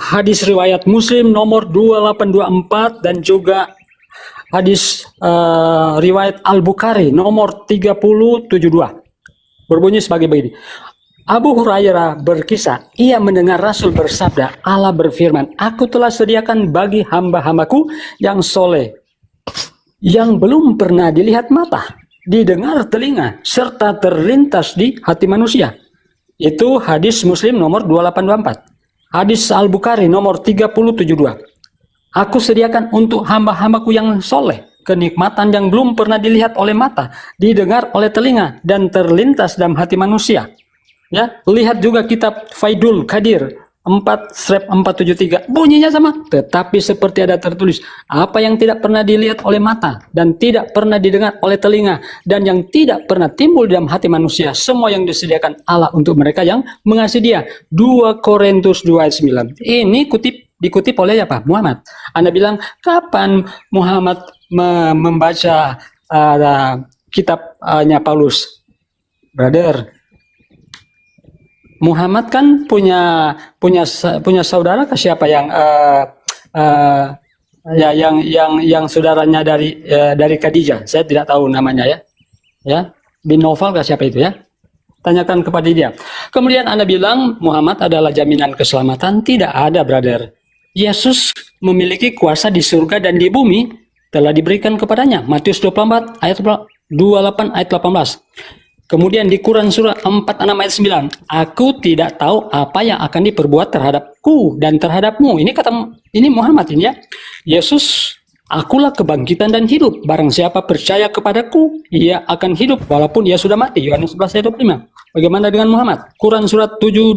hadis riwayat Muslim nomor 2824 dan juga hadis riwayat Al-Bukhari nomor 3072 berbunyi sebagai begini. Abu Hurairah berkisah, ia mendengar Rasul bersabda, Allah berfirman, "Aku telah sediakan bagi hamba-hambaku yang soleh, yang belum pernah dilihat mata, didengar telinga, serta terlintas di hati manusia." Itu hadis Muslim nomor 2824. Hadis Al-Bukhari nomor 3072. Aku sediakan untuk hamba-hambaku yang soleh kenikmatan yang belum pernah dilihat oleh mata, didengar oleh telinga, dan terlintas dalam hati manusia. Ya, lihat juga kitab Faidul Qadir 473 bunyinya sama, tetapi seperti ada tertulis, apa yang tidak pernah dilihat oleh mata dan tidak pernah didengar oleh telinga dan yang tidak pernah timbul dalam hati manusia, semua yang disediakan Allah untuk mereka yang mengasihi Dia. 2 Korintus 2 ayat 9. Ini dikutip oleh apa? Muhammad. Anda bilang, kapan Muhammad membaca kitabnya Paulus? Brother, Muhammad kan punya saudara ke siapa yang yang saudaranya dari Khadijah. Saya tidak tahu namanya ya bin Naufal ke siapa itu ya. Tanyakan kepada dia. Kemudian Anda bilang Muhammad adalah jaminan keselamatan. Tidak ada, brother. Yesus memiliki kuasa di surga dan di bumi telah diberikan kepadanya. Matius 24 ayat 28 ayat 18. Kemudian di Quran surah 46 ayat 9, aku tidak tahu apa yang akan diperbuat terhadapku dan terhadapmu. Ini Muhammad ini ya. Yesus, akulah kebangkitan dan hidup. Barang siapa percaya kepadaku, ia akan hidup walaupun ia sudah mati. Yohanes 11 ayat 25. Bagaimana dengan Muhammad? Quran surat 72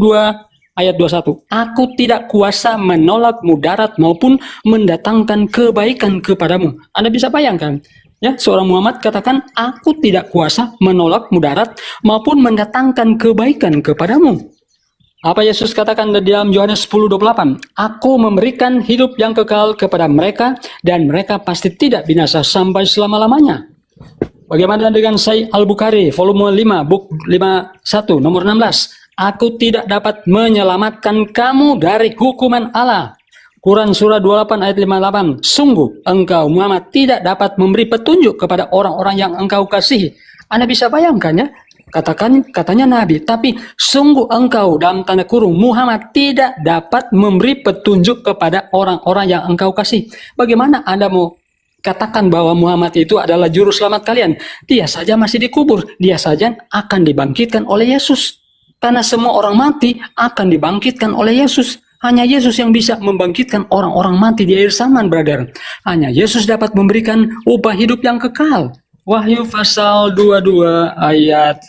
ayat 21. Aku tidak kuasa menolak mudarat maupun mendatangkan kebaikan kepadamu. Anda bisa bayangkan? Ya, seorang Muhammad katakan, aku tidak kuasa menolak mudarat maupun mendatangkan kebaikan kepadamu. Apa Yesus katakan di dalam Yohanes 10:28? Aku memberikan hidup yang kekal kepada mereka dan mereka pasti tidak binasa sampai selama-lamanya. Bagaimana dengan Sahih Al-Bukhari, volume 5, book 51, nomor 16. Aku tidak dapat menyelamatkan kamu dari hukuman Allah. Quran surah 28 ayat 58. Sungguh engkau Muhammad tidak dapat memberi petunjuk kepada orang-orang yang engkau kasihi. Anda bisa bayangkan ya, katanya Nabi, tapi sungguh engkau dalam tanda kurung Muhammad tidak dapat memberi petunjuk kepada orang-orang yang engkau kasih. Bagaimana Anda mau katakan bahwa Muhammad itu adalah juru selamat kalian? Dia saja masih dikubur, dia saja akan dibangkitkan oleh Yesus. Karena semua orang mati akan dibangkitkan oleh Yesus. Hanya Yesus yang bisa membangkitkan orang-orang mati di akhir zaman, brother. Hanya Yesus dapat memberikan upah hidup yang kekal. Wahyu pasal 22 ayat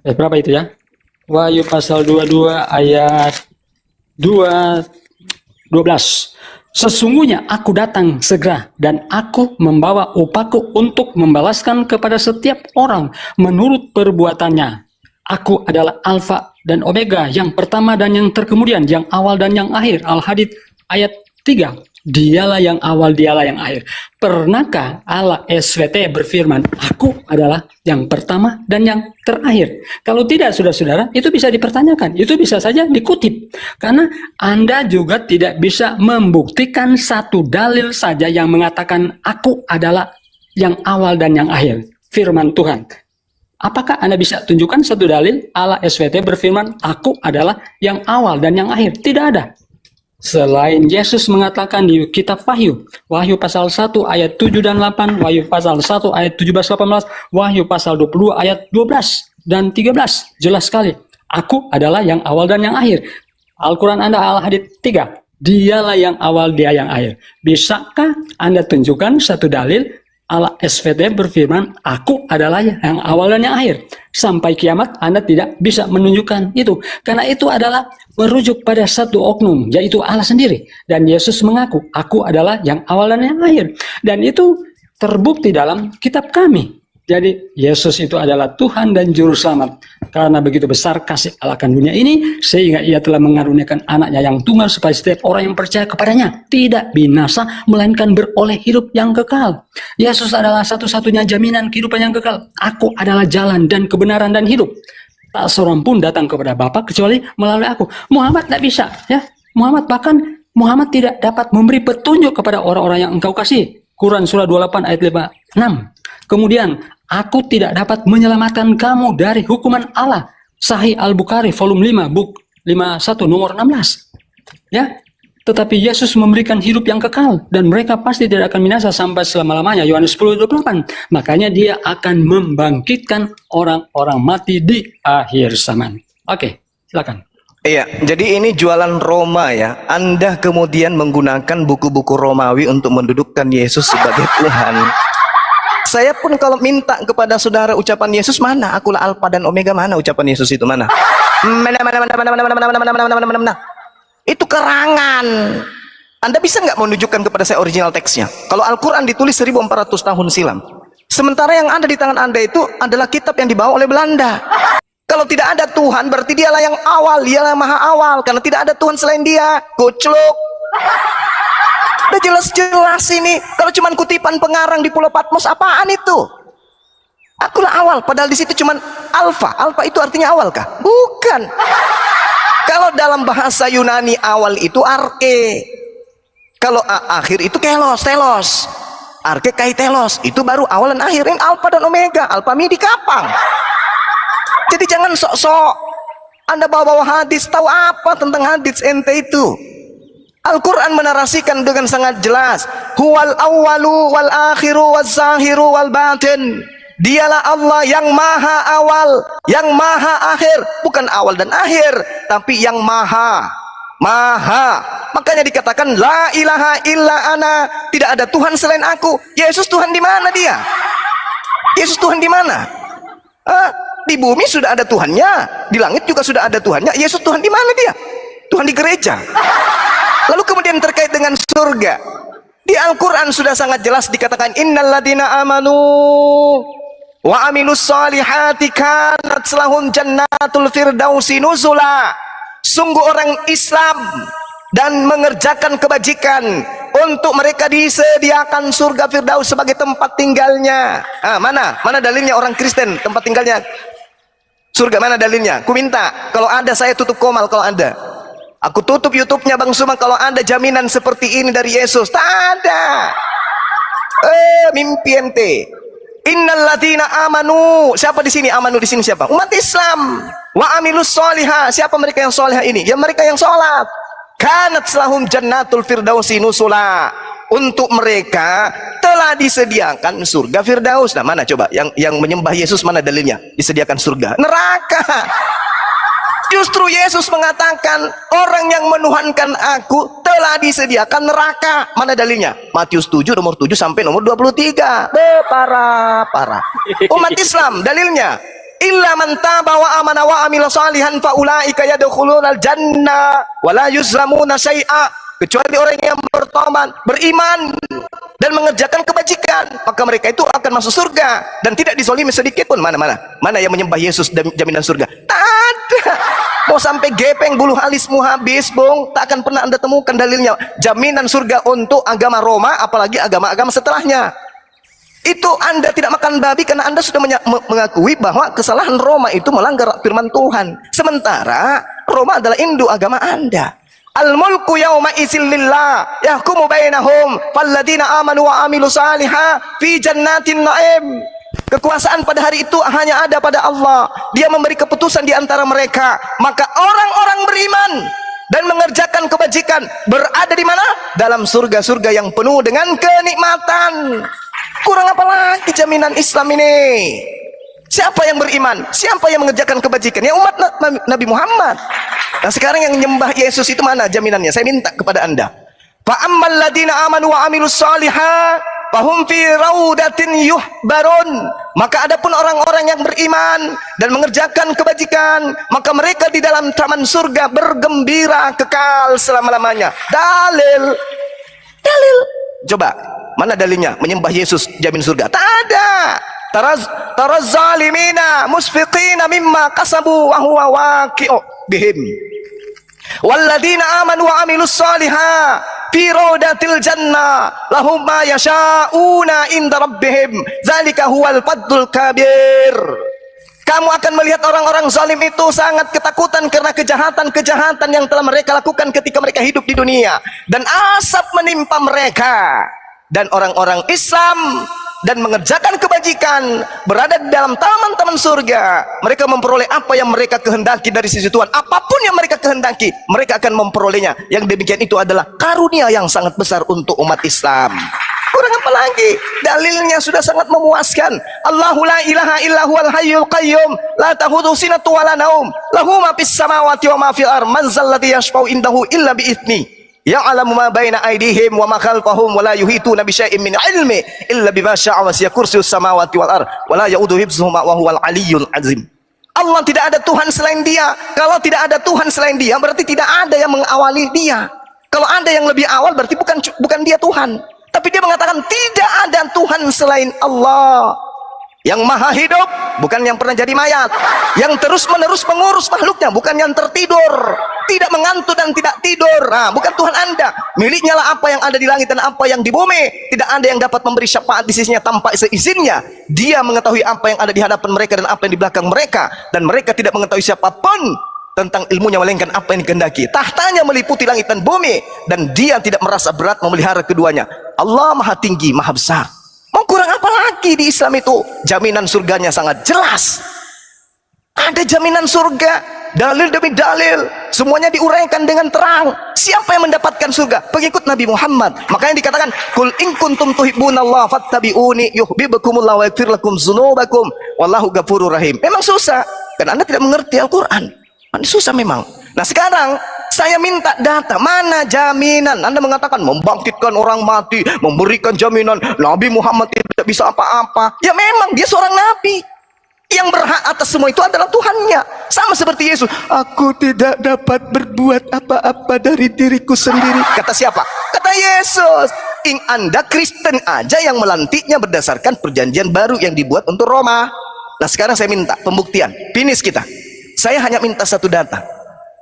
berapa itu ya? Wahyu pasal 22 ayat 12. Sesungguhnya aku datang segera dan aku membawa upahku untuk membalaskan kepada setiap orang menurut perbuatannya. Aku adalah Alfa dan Omega, yang pertama dan yang terkemudian, yang awal dan yang akhir. Al-Hadid ayat 3. Dialah yang awal, dialah yang akhir. Pernahkah Allah SWT berfirman, aku adalah yang pertama dan yang terakhir? Kalau tidak, saudara-saudara, itu bisa dipertanyakan. Itu bisa saja dikutip. Karena Anda juga tidak bisa membuktikan satu dalil saja yang mengatakan, aku adalah yang awal dan yang akhir. Firman Tuhan. Apakah Anda bisa tunjukkan satu dalil Allah SWT berfirman, aku adalah yang awal dan yang akhir? Tidak ada. Selain Yesus mengatakan di kitab Wahyu, Wahyu pasal 1 ayat 7 dan 8, Wahyu pasal 1 ayat 17-18, Wahyu pasal 22 ayat 12 dan 13, jelas sekali. Aku adalah yang awal dan yang akhir. Al-Quran Anda Al-Hadid 3, dialah yang awal, dia yang akhir. Bisakah Anda tunjukkan satu dalil Allah SWT berfirman, aku adalah yang awal dan yang akhir. Sampai kiamat Anda tidak bisa menunjukkan itu. Karena itu adalah merujuk pada satu oknum, yaitu Allah sendiri. Dan Yesus mengaku, aku adalah yang awal dan yang akhir. Dan itu terbukti dalam kitab kami. Jadi Yesus itu adalah Tuhan dan Juru Selamat. Karena begitu besar kasih Allah akan dunia ini, sehingga ia telah mengaruniakan anaknya yang tunggal supaya setiap orang yang percaya kepadanya tidak binasa, melainkan beroleh hidup yang kekal. Yesus adalah satu-satunya jaminan kehidupan yang kekal. Aku adalah jalan dan kebenaran dan hidup. Tak seorang pun datang kepada Bapa kecuali melalui aku. Muhammad tidak bisa, ya. Muhammad tidak dapat memberi petunjuk kepada orang-orang yang engkau kasih. Quran surah 28 ayat 56. Kemudian, aku tidak dapat menyelamatkan kamu dari hukuman Allah. Sahih Al-Bukhari, volume 5, book 51, nomor 16. Ya, tetapi Yesus memberikan hidup yang kekal, dan mereka pasti tidak akan binasa sampai selama-lamanya. Yohanes 10:28. Makanya dia akan membangkitkan orang-orang mati di akhir zaman. Oke, silakan. Iya, jadi ini jualan Roma ya. Anda kemudian menggunakan buku-buku Romawi untuk mendudukkan Yesus sebagai Tuhan. Saya pun kalau minta kepada saudara ucapan Yesus mana? Akulah Alfa dan Omega, mana ucapan Yesus itu mana? Mana? Itu karangan. Anda bisa nggak menunjukkan kepada saya original teksnya? Kalau Al-Quran ditulis 1400 tahun silam. Sementara yang ada di tangan Anda itu adalah kitab yang dibawa oleh Belanda. Kalau tidak ada Tuhan, berarti dialah yang awal, dialah yang maha awal. Karena tidak ada Tuhan selain dia. Kucluk. Udah jelas-jelas ini. Kalau cuma kutipan pengarang di Pulau Patmos, apaan itu? Akulah awal, padahal di situ cuma alfa. Alfa itu artinya awal kah? Bukan. Kalau dalam bahasa Yunani awal itu arke. Kalau akhir itu kelos, telos. Arke kai telos, itu baru awal dan akhir. Yang alfa dan omega, alfa midi kapang. Jadi jangan sok-sok Anda bawa-bawa hadis, tahu apa tentang hadis ente itu? Al-Quran menarasikan dengan sangat jelas. Huwal awwalu wal akhiru wal zahiru wal batin. Dialah Allah yang maha awal, yang maha akhir. Bukan awal dan akhir, tapi yang maha. Maha. Makanya dikatakan la ilaha illa ana, tidak ada Tuhan selain aku. Yesus Tuhan di mana dia? Yesus Tuhan di mana? Di bumi sudah ada Tuhannya, di langit juga sudah ada Tuhannya. Yesus Tuhan di mana dia? Tuhan di gereja. Lalu kemudian terkait dengan surga, di Al-Quran sudah sangat jelas dikatakan innalladzina amanu wa amilus solihati kanat lahum jannatul firdausi nuzula. Sungguh orang Islam dan mengerjakan kebajikan, untuk mereka disediakan surga Firdaus sebagai tempat tinggalnya. Mana dalilnya orang Kristen tempat tinggalnya surga? Mana dalilnya? Ku minta, kalau ada saya tutup komal. Kalau ada, aku tutup YouTube-nya Bang Suma. Kalau ada jaminan seperti ini dari Yesus, tak ada. Mimpi ente. Innalladzina amanu, siapa di sini amanu? Di sini siapa? Umat Islam. Wa amilus solihah, siapa mereka yang solihah ini? Ya mereka yang sholat. Kanat lahum jannatul firdausi nusula, untuk mereka telah disediakan surga Firdaus. Nah mana coba yang menyembah Yesus, mana dalilnya disediakan surga? Neraka. Justru Yesus mengatakan orang yang menuhankan aku telah disediakan neraka. Mana dalilnya? Matius 7 nomor 7 sampai nomor 23. Parah. Umat Islam dalilnya illa man taba wa amana wa amila salihan fa ulaika yadkhulunal jannah wa la yuzlamuna syai'a, kecuali orang yang bertobat, beriman dan mengerjakan kebajikan, maka mereka itu akan masuk surga dan tidak dizalimi sedikit pun. Mana yang menyembah Yesus dan jaminan surga? Tak ada. Mau sampai gepeng bulu alismu habis, bung, tak akan pernah Anda temukan dalilnya jaminan surga untuk agama Roma, apalagi agama-agama setelahnya. Itu Anda tidak makan babi karena Anda sudah mengakui bahwa kesalahan Roma itu melanggar firman Tuhan. Sementara Roma adalah induk agama Anda. Al-mulku yawma idzin lillah yahkumu bainahum falladzina amanu wa amilu salihah fi jannatin na'im. Kekuasaan pada hari itu hanya ada pada Allah. Dia memberi keputusan di antara mereka. Maka orang-orang beriman dan mengerjakan kebajikan berada di mana? Dalam surga-surga yang penuh dengan kenikmatan. Kurang apa lagi jaminan Islam ini? Siapa yang beriman? Siapa yang mengerjakan kebajikan? Ya umat Nabi Muhammad. Nah sekarang yang nyembah Yesus itu mana jaminannya? Saya minta kepada Anda. Fa'ammal ladina amanu wa amilus solihah fahum fi raudatin yuhbarun. Maka adapun orang-orang yang beriman dan mengerjakan kebajikan, maka mereka di dalam taman surga bergembira kekal selama-lamanya. Dalil. Coba, mana dalilnya menyembah Yesus jamin surga? Tak ada. Taraz zalimina musfiqina mimma kasabu wa huwa waqi'u bihim. Walladzina amanu wa amilus solihah fi raudatil jannah lahum ma yasha'una inda rabbihim dzalika huwal fadlul kabir. Kamu akan melihat orang-orang zalim itu sangat ketakutan karena kejahatan-kejahatan yang telah mereka lakukan ketika mereka hidup di dunia, dan asap menimpa mereka. Dan orang-orang Islam dan mengerjakan kebajikan berada di dalam taman-taman surga. Mereka memperoleh apa yang mereka kehendaki dari sisi Tuhan. Apapun yang mereka kehendaki, mereka akan memperolehnya. Yang demikian itu adalah karunia yang sangat besar untuk umat Islam. Kurang apa lagi? Dalilnya sudah sangat memuaskan. Allahu la ilaha illa huwal hayyul qayyum la ta'khudhuhu sinatun wa la naum lahu ma fis samawati wa ma fil ardh man zal ladzi yashfa'u indahu illa bi itsni ya'lamu ma baina aydihim wa ma khalfahum wa la yuhituna bi syai'in min ilmi illa bima syaa wa wasi'a kursiyyus samawati wal ardh wa la ya'uduhu hifdzuhuma wa huwal aliyyul azim. Allah tidak ada Tuhan selain dia. Kalau tidak ada Tuhan selain dia, berarti tidak ada yang mengawali dia. Kalau ada yang lebih awal, berarti bukan dia Tuhan. Tapi dia mengatakan tidak ada Tuhan selain Allah. Yang maha hidup, bukan yang pernah jadi mayat. Yang terus-menerus mengurus makhluknya, bukan yang tertidur. Tidak mengantuk dan tidak tidur. Nah, bukan Tuhan Anda. Miliknya lah apa yang ada di langit dan apa yang di bumi. Tidak ada yang dapat memberi syafaat di sisinya tanpa seizinnya. Dia mengetahui apa yang ada di hadapan mereka dan apa yang di belakang mereka. Dan mereka tidak mengetahui siapapun tentang ilmunya melainkan apa yang dikehendaki. Tahtanya meliputi langit dan bumi. Dan dia tidak merasa berat memelihara keduanya. Allah maha tinggi, maha besar. Mau kurang apa lagi di Islam itu? Jaminan surganya sangat jelas. Ada jaminan surga, dalil demi dalil, semuanya diuraikan dengan terang. Siapa yang mendapatkan surga? Pengikut Nabi Muhammad. Makanya dikatakan, "Qul in kuntum tuhibbunallaha fattabi'uni yuhibbukumullahu wa yaghfir lakum dzunubakum wallahu ghafurur rahim." Memang susah, karena Anda tidak mengerti Al-Qur'an. Susah memang. Nah, sekarang saya minta data, mana jaminan? Anda mengatakan membangkitkan orang mati, memberikan jaminan Nabi Muhammad tidak bisa apa-apa. Ya memang dia seorang nabi. Yang berhak atas semua itu adalah Tuhannya. Sama seperti Yesus. Aku tidak dapat berbuat apa-apa dari diriku sendiri. Kata siapa? Kata Yesus. Anda Kristen aja yang melantiknya berdasarkan perjanjian baru yang dibuat untuk Roma. Nah, sekarang saya minta pembuktian. Finish kita. Saya hanya minta satu data.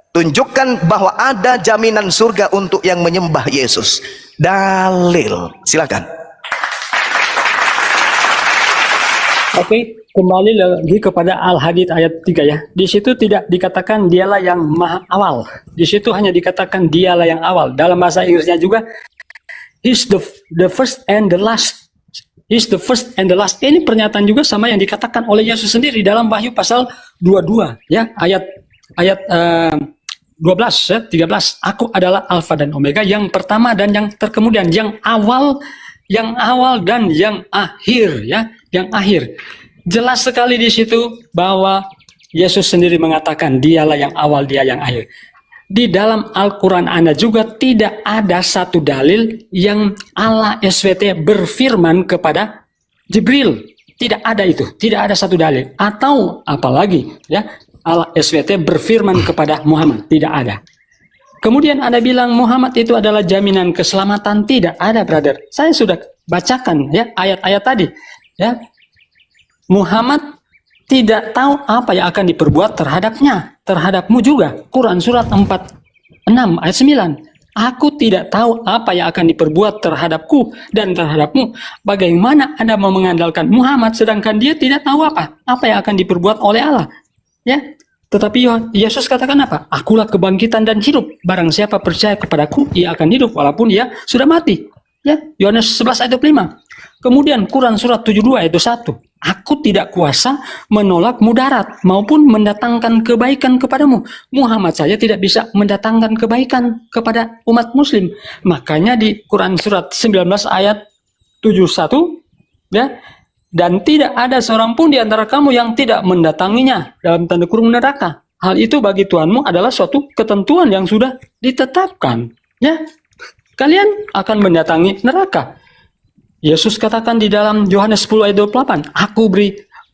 Tunjukkan bahwa ada jaminan surga untuk yang menyembah Yesus. Dalil. Silakan. Oke, kembali lagi kepada Al-Hadid ayat 3 ya. Di situ tidak dikatakan dialah yang maha awal. Di situ hanya dikatakan dialah yang awal. Dalam bahasa Inggrisnya juga, He's the first and the last. He's the first and the last. Ini pernyataan juga sama yang dikatakan oleh Yesus sendiri dalam Wahyu pasal 22 ya, ayat 12 ya, 13. Aku adalah Alfa dan Omega, yang pertama dan yang terkemudian, yang awal dan yang akhir ya, yang akhir. Jelas sekali di situ bahwa Yesus sendiri mengatakan dialah yang awal, dia yang akhir. Di dalam Al-Quran Anda juga tidak ada satu dalil yang Allah SWT berfirman kepada Jibril. Tidak ada itu, tidak ada satu dalil. Atau apalagi ya, Allah SWT berfirman kepada Muhammad, tidak ada. Kemudian Anda bilang Muhammad itu adalah jaminan keselamatan, tidak ada, brother. Saya sudah bacakan ya ayat-ayat tadi ya. Muhammad tidak tahu apa yang akan diperbuat terhadapnya, terhadapmu juga. Quran surat 46 ayat 9. Aku tidak tahu apa yang akan diperbuat terhadapku dan terhadapmu. Bagaimana Anda mau mengandalkan Muhammad sedangkan dia tidak tahu apa yang akan diperbuat oleh Allah? Ya. Tetapi Yesus katakan apa? Akulah kebangkitan dan hidup. Barang siapa percaya kepadaku, ia akan hidup walaupun ia sudah mati. Ya, Yohanes 11 ayat 25. Kemudian Quran surat 72 ayat 1. Aku tidak kuasa menolak mudarat maupun mendatangkan kebaikan kepadamu. Muhammad saja tidak bisa mendatangkan kebaikan kepada umat muslim. Makanya di Quran surat 19 ayat 71 ya, dan tidak ada seorang pun di antara kamu yang tidak mendatanginya, dalam tanda kurung neraka. Hal itu bagi Tuhanmu adalah suatu ketentuan yang sudah ditetapkan. Ya, kalian akan mendatangi neraka. Yesus katakan di dalam Yohanes 10 ayat 28,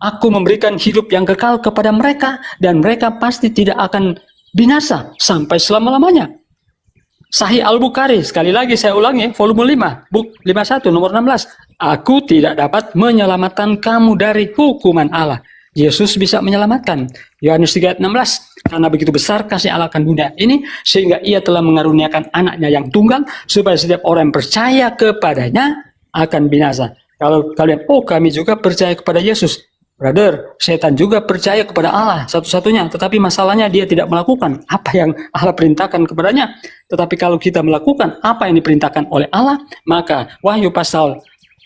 Aku memberikan hidup yang kekal kepada mereka, dan mereka pasti tidak akan binasa sampai selama-lamanya. Sahih Al-Bukhari, sekali lagi saya ulangi, volume 5, buk 51, nomor 16. Aku tidak dapat menyelamatkan kamu dari hukuman Allah. Yesus bisa menyelamatkan. Yohanes 3 ayat 16, karena begitu besar kasih Allah akan dunia ini, sehingga ia telah mengaruniakan anaknya yang tunggal, supaya setiap orang yang percaya kepadanya akan binasa. Kalau kalian, kami juga percaya kepada Yesus. Brother, setan juga percaya kepada Allah satu-satunya, tetapi masalahnya dia tidak melakukan apa yang Allah perintahkan kepadanya. Tetapi kalau kita melakukan apa yang diperintahkan oleh Allah, maka Wahyu pasal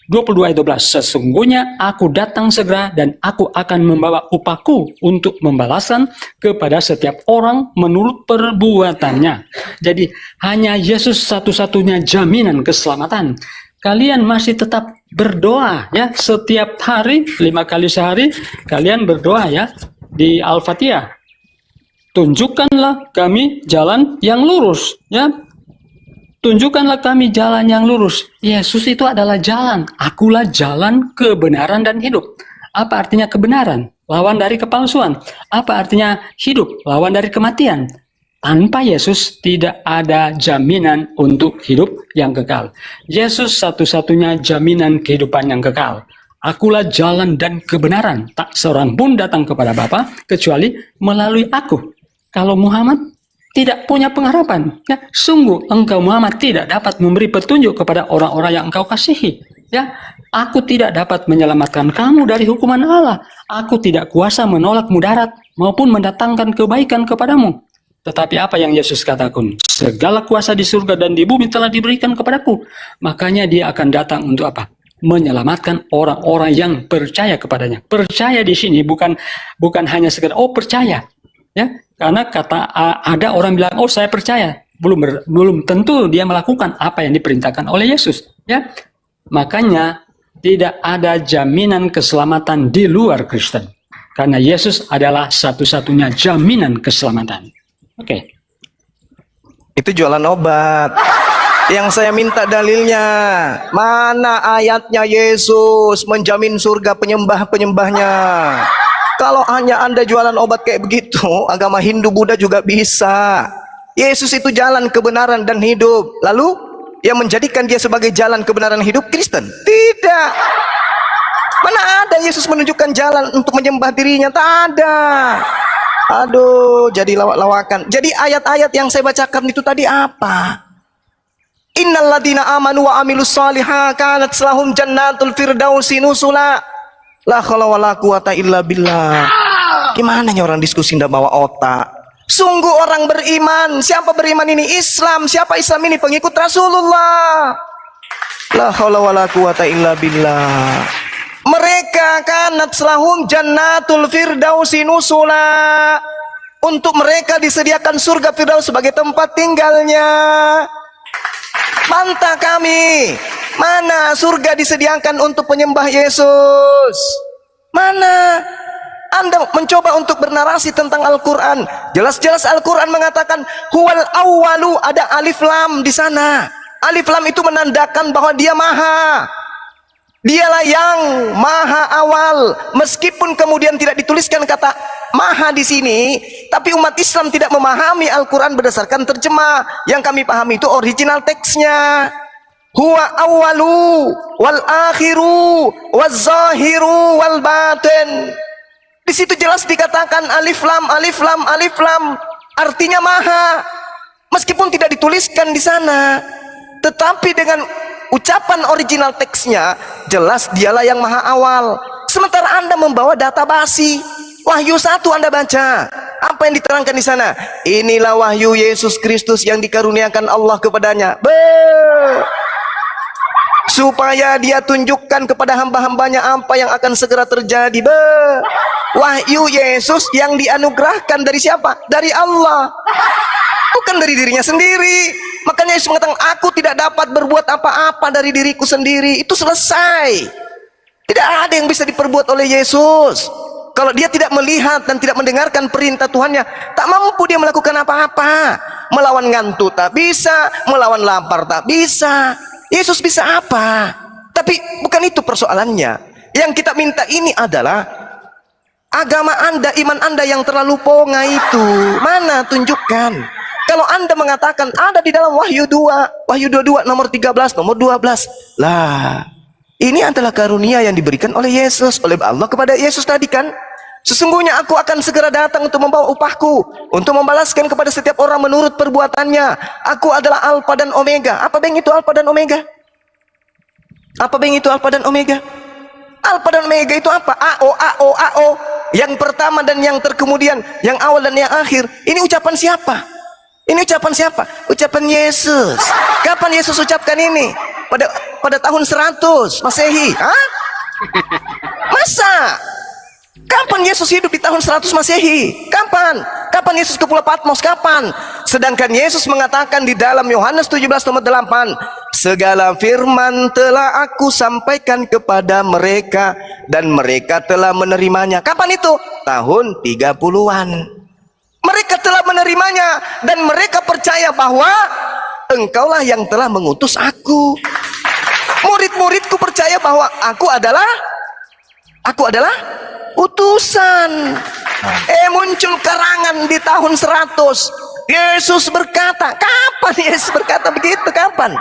22 ayat 12, sesungguhnya aku datang segera dan aku akan membawa upahku untuk membalaskan kepada setiap orang menurut perbuatannya. Jadi hanya Yesus satu-satunya jaminan keselamatan. Kalian masih tetap berdoa ya, setiap hari 5 kali sehari kalian berdoa ya di Al-Fatihah. Tunjukkanlah kami jalan yang lurus ya. Tunjukkanlah kami jalan yang lurus. Yesus itu adalah jalan. Akulah jalan, kebenaran dan hidup. Apa artinya kebenaran? lawan dari kepalsuan. Apa artinya hidup? Lawan dari kematian. Tanpa Yesus tidak ada jaminan untuk hidup yang kekal. Yesus satu-satunya jaminan kehidupan yang kekal. Akulah jalan dan kebenaran. Tak seorang pun datang kepada Bapa kecuali melalui aku. Kalau Muhammad tidak punya pengharapan, ya, sungguh engkau Muhammad tidak dapat memberi petunjuk kepada orang-orang yang engkau kasihi. Ya, aku tidak dapat menyelamatkan kamu dari hukuman Allah. Aku tidak kuasa menolak mudarat maupun mendatangkan kebaikan kepadamu. Tetapi apa yang Yesus katakan? Segala kuasa di surga dan di bumi telah diberikan kepadaku. Makanya dia akan datang untuk apa? Menyelamatkan orang-orang yang percaya kepadanya. Percaya di sini bukan hanya sekedar percaya, ya. Karena ada orang bilang saya percaya, belum tentu dia melakukan apa yang diperintahkan oleh Yesus, ya. Makanya tidak ada jaminan keselamatan di luar Kristen. Karena Yesus adalah satu-satunya jaminan keselamatan. Oke. Itu jualan obat. Yang saya minta dalilnya, mana ayatnya Yesus menjamin surga penyembah-penyembahnya? Kalau hanya Anda jualan obat kayak begitu, agama Hindu Buddha juga bisa. Yesus itu jalan kebenaran dan hidup. Lalu yang menjadikan dia sebagai jalan kebenaran hidup Kristen? Tidak. Mana ada Yesus menunjukkan jalan untuk menyembah dirinya? Tak ada. Aduh, jadi lawak-lawakan. Jadi ayat-ayat yang saya bacakan itu tadi apa? Innal ladina amanu wa amilus salihah kanat lahum jannatul firdausi nusula. La haula wala quwata illa billah. Gimana nih orang diskusi ndak bawa otak? Sungguh orang beriman. Siapa beriman ini? Islam. Siapa Islam ini? Pengikut Rasulullah. La haula wala quwata illa billah. Mereka kanat lahum jannatul firdausi nusula. Untuk mereka disediakan surga Firdaus sebagai tempat tinggalnya. Bantah kami. Mana surga disediakan untuk penyembah Yesus? Mana? Anda mencoba untuk bernarasi tentang Al-Quran. Jelas-jelas Al-Quran mengatakan huwal awwalu, ada alif lam di sana. Alif lam itu menandakan bahwa dia maha. Dialah yang maha awal. Meskipun kemudian tidak dituliskan kata maha di sini, tapi umat Islam tidak memahami Al-Quran berdasarkan terjemah. Yang kami pahami itu original teksnya. Huwa awwalu wal akhiru wal zahiru wal batin. Di situ jelas dikatakan alif lam alif lam alif lam, artinya maha. Meskipun tidak dituliskan di sana, tetapi dengan ucapan original teksnya jelas dialah yang maha awal. Sementara Anda membawa data basi. Wahyu 1 Anda baca. Apa yang diterangkan di sana? Inilah wahyu Yesus Kristus yang dikaruniakan Allah kepadanya. Supaya dia tunjukkan kepada hamba-hambanya apa yang akan segera terjadi. Wahyu Yesus yang dianugerahkan dari siapa? Dari Allah. Bukan dari dirinya sendiri. Makanya Yesus mengatakan, aku tidak dapat berbuat apa-apa dari diriku sendiri. Itu selesai. Tidak ada yang bisa diperbuat oleh Yesus. Kalau dia tidak melihat dan tidak mendengarkan perintah Tuhannya, tak mampu dia melakukan apa-apa. Melawan ngantuk tak bisa, melawan lapar tak bisa. Yesus bisa apa? Tapi bukan itu persoalannya. Yang kita minta ini adalah agama Anda, iman Anda yang terlalu ponga itu. Mana? Tunjukkan. Kalau Anda mengatakan ada di dalam Wahyu 2, Wahyu 22 nomor 13, nomor 12. Lah, ini adalah karunia yang diberikan oleh Yesus, oleh Allah kepada Yesus tadi kan. Sesungguhnya aku akan segera datang untuk membawa upahku, untuk membalaskan kepada setiap orang menurut perbuatannya. Aku adalah Alfa dan Omega. Apa beng itu Alfa dan Omega? Apa beng itu Alfa dan Omega? Alfa dan Omega itu apa? AO, AO, AO. Yang pertama dan yang terkemudian, yang awal dan yang akhir. Ini ucapan siapa? Ini ucapan siapa? Ucapan Yesus. Kapan Yesus ucapkan ini? Pada tahun 100 Masehi. Hah? Masa? Kapan Yesus hidup di tahun 100 Masehi? Kapan? Kapan Yesus ke Pulau Patmos? Kapan? Sedangkan Yesus mengatakan di dalam Yohanes 17 nomor 8, segala firman telah aku sampaikan kepada mereka dan mereka telah menerimanya. Kapan itu? Tahun 30-an. Mereka telah menerimanya dan mereka percaya bahwa engkaulah yang telah mengutus aku. Murid-muridku percaya bahwa aku adalah Aku adalah utusan. Muncul karangan di tahun 100. Yesus berkata, kapan Yesus berkata begitu? Kapan?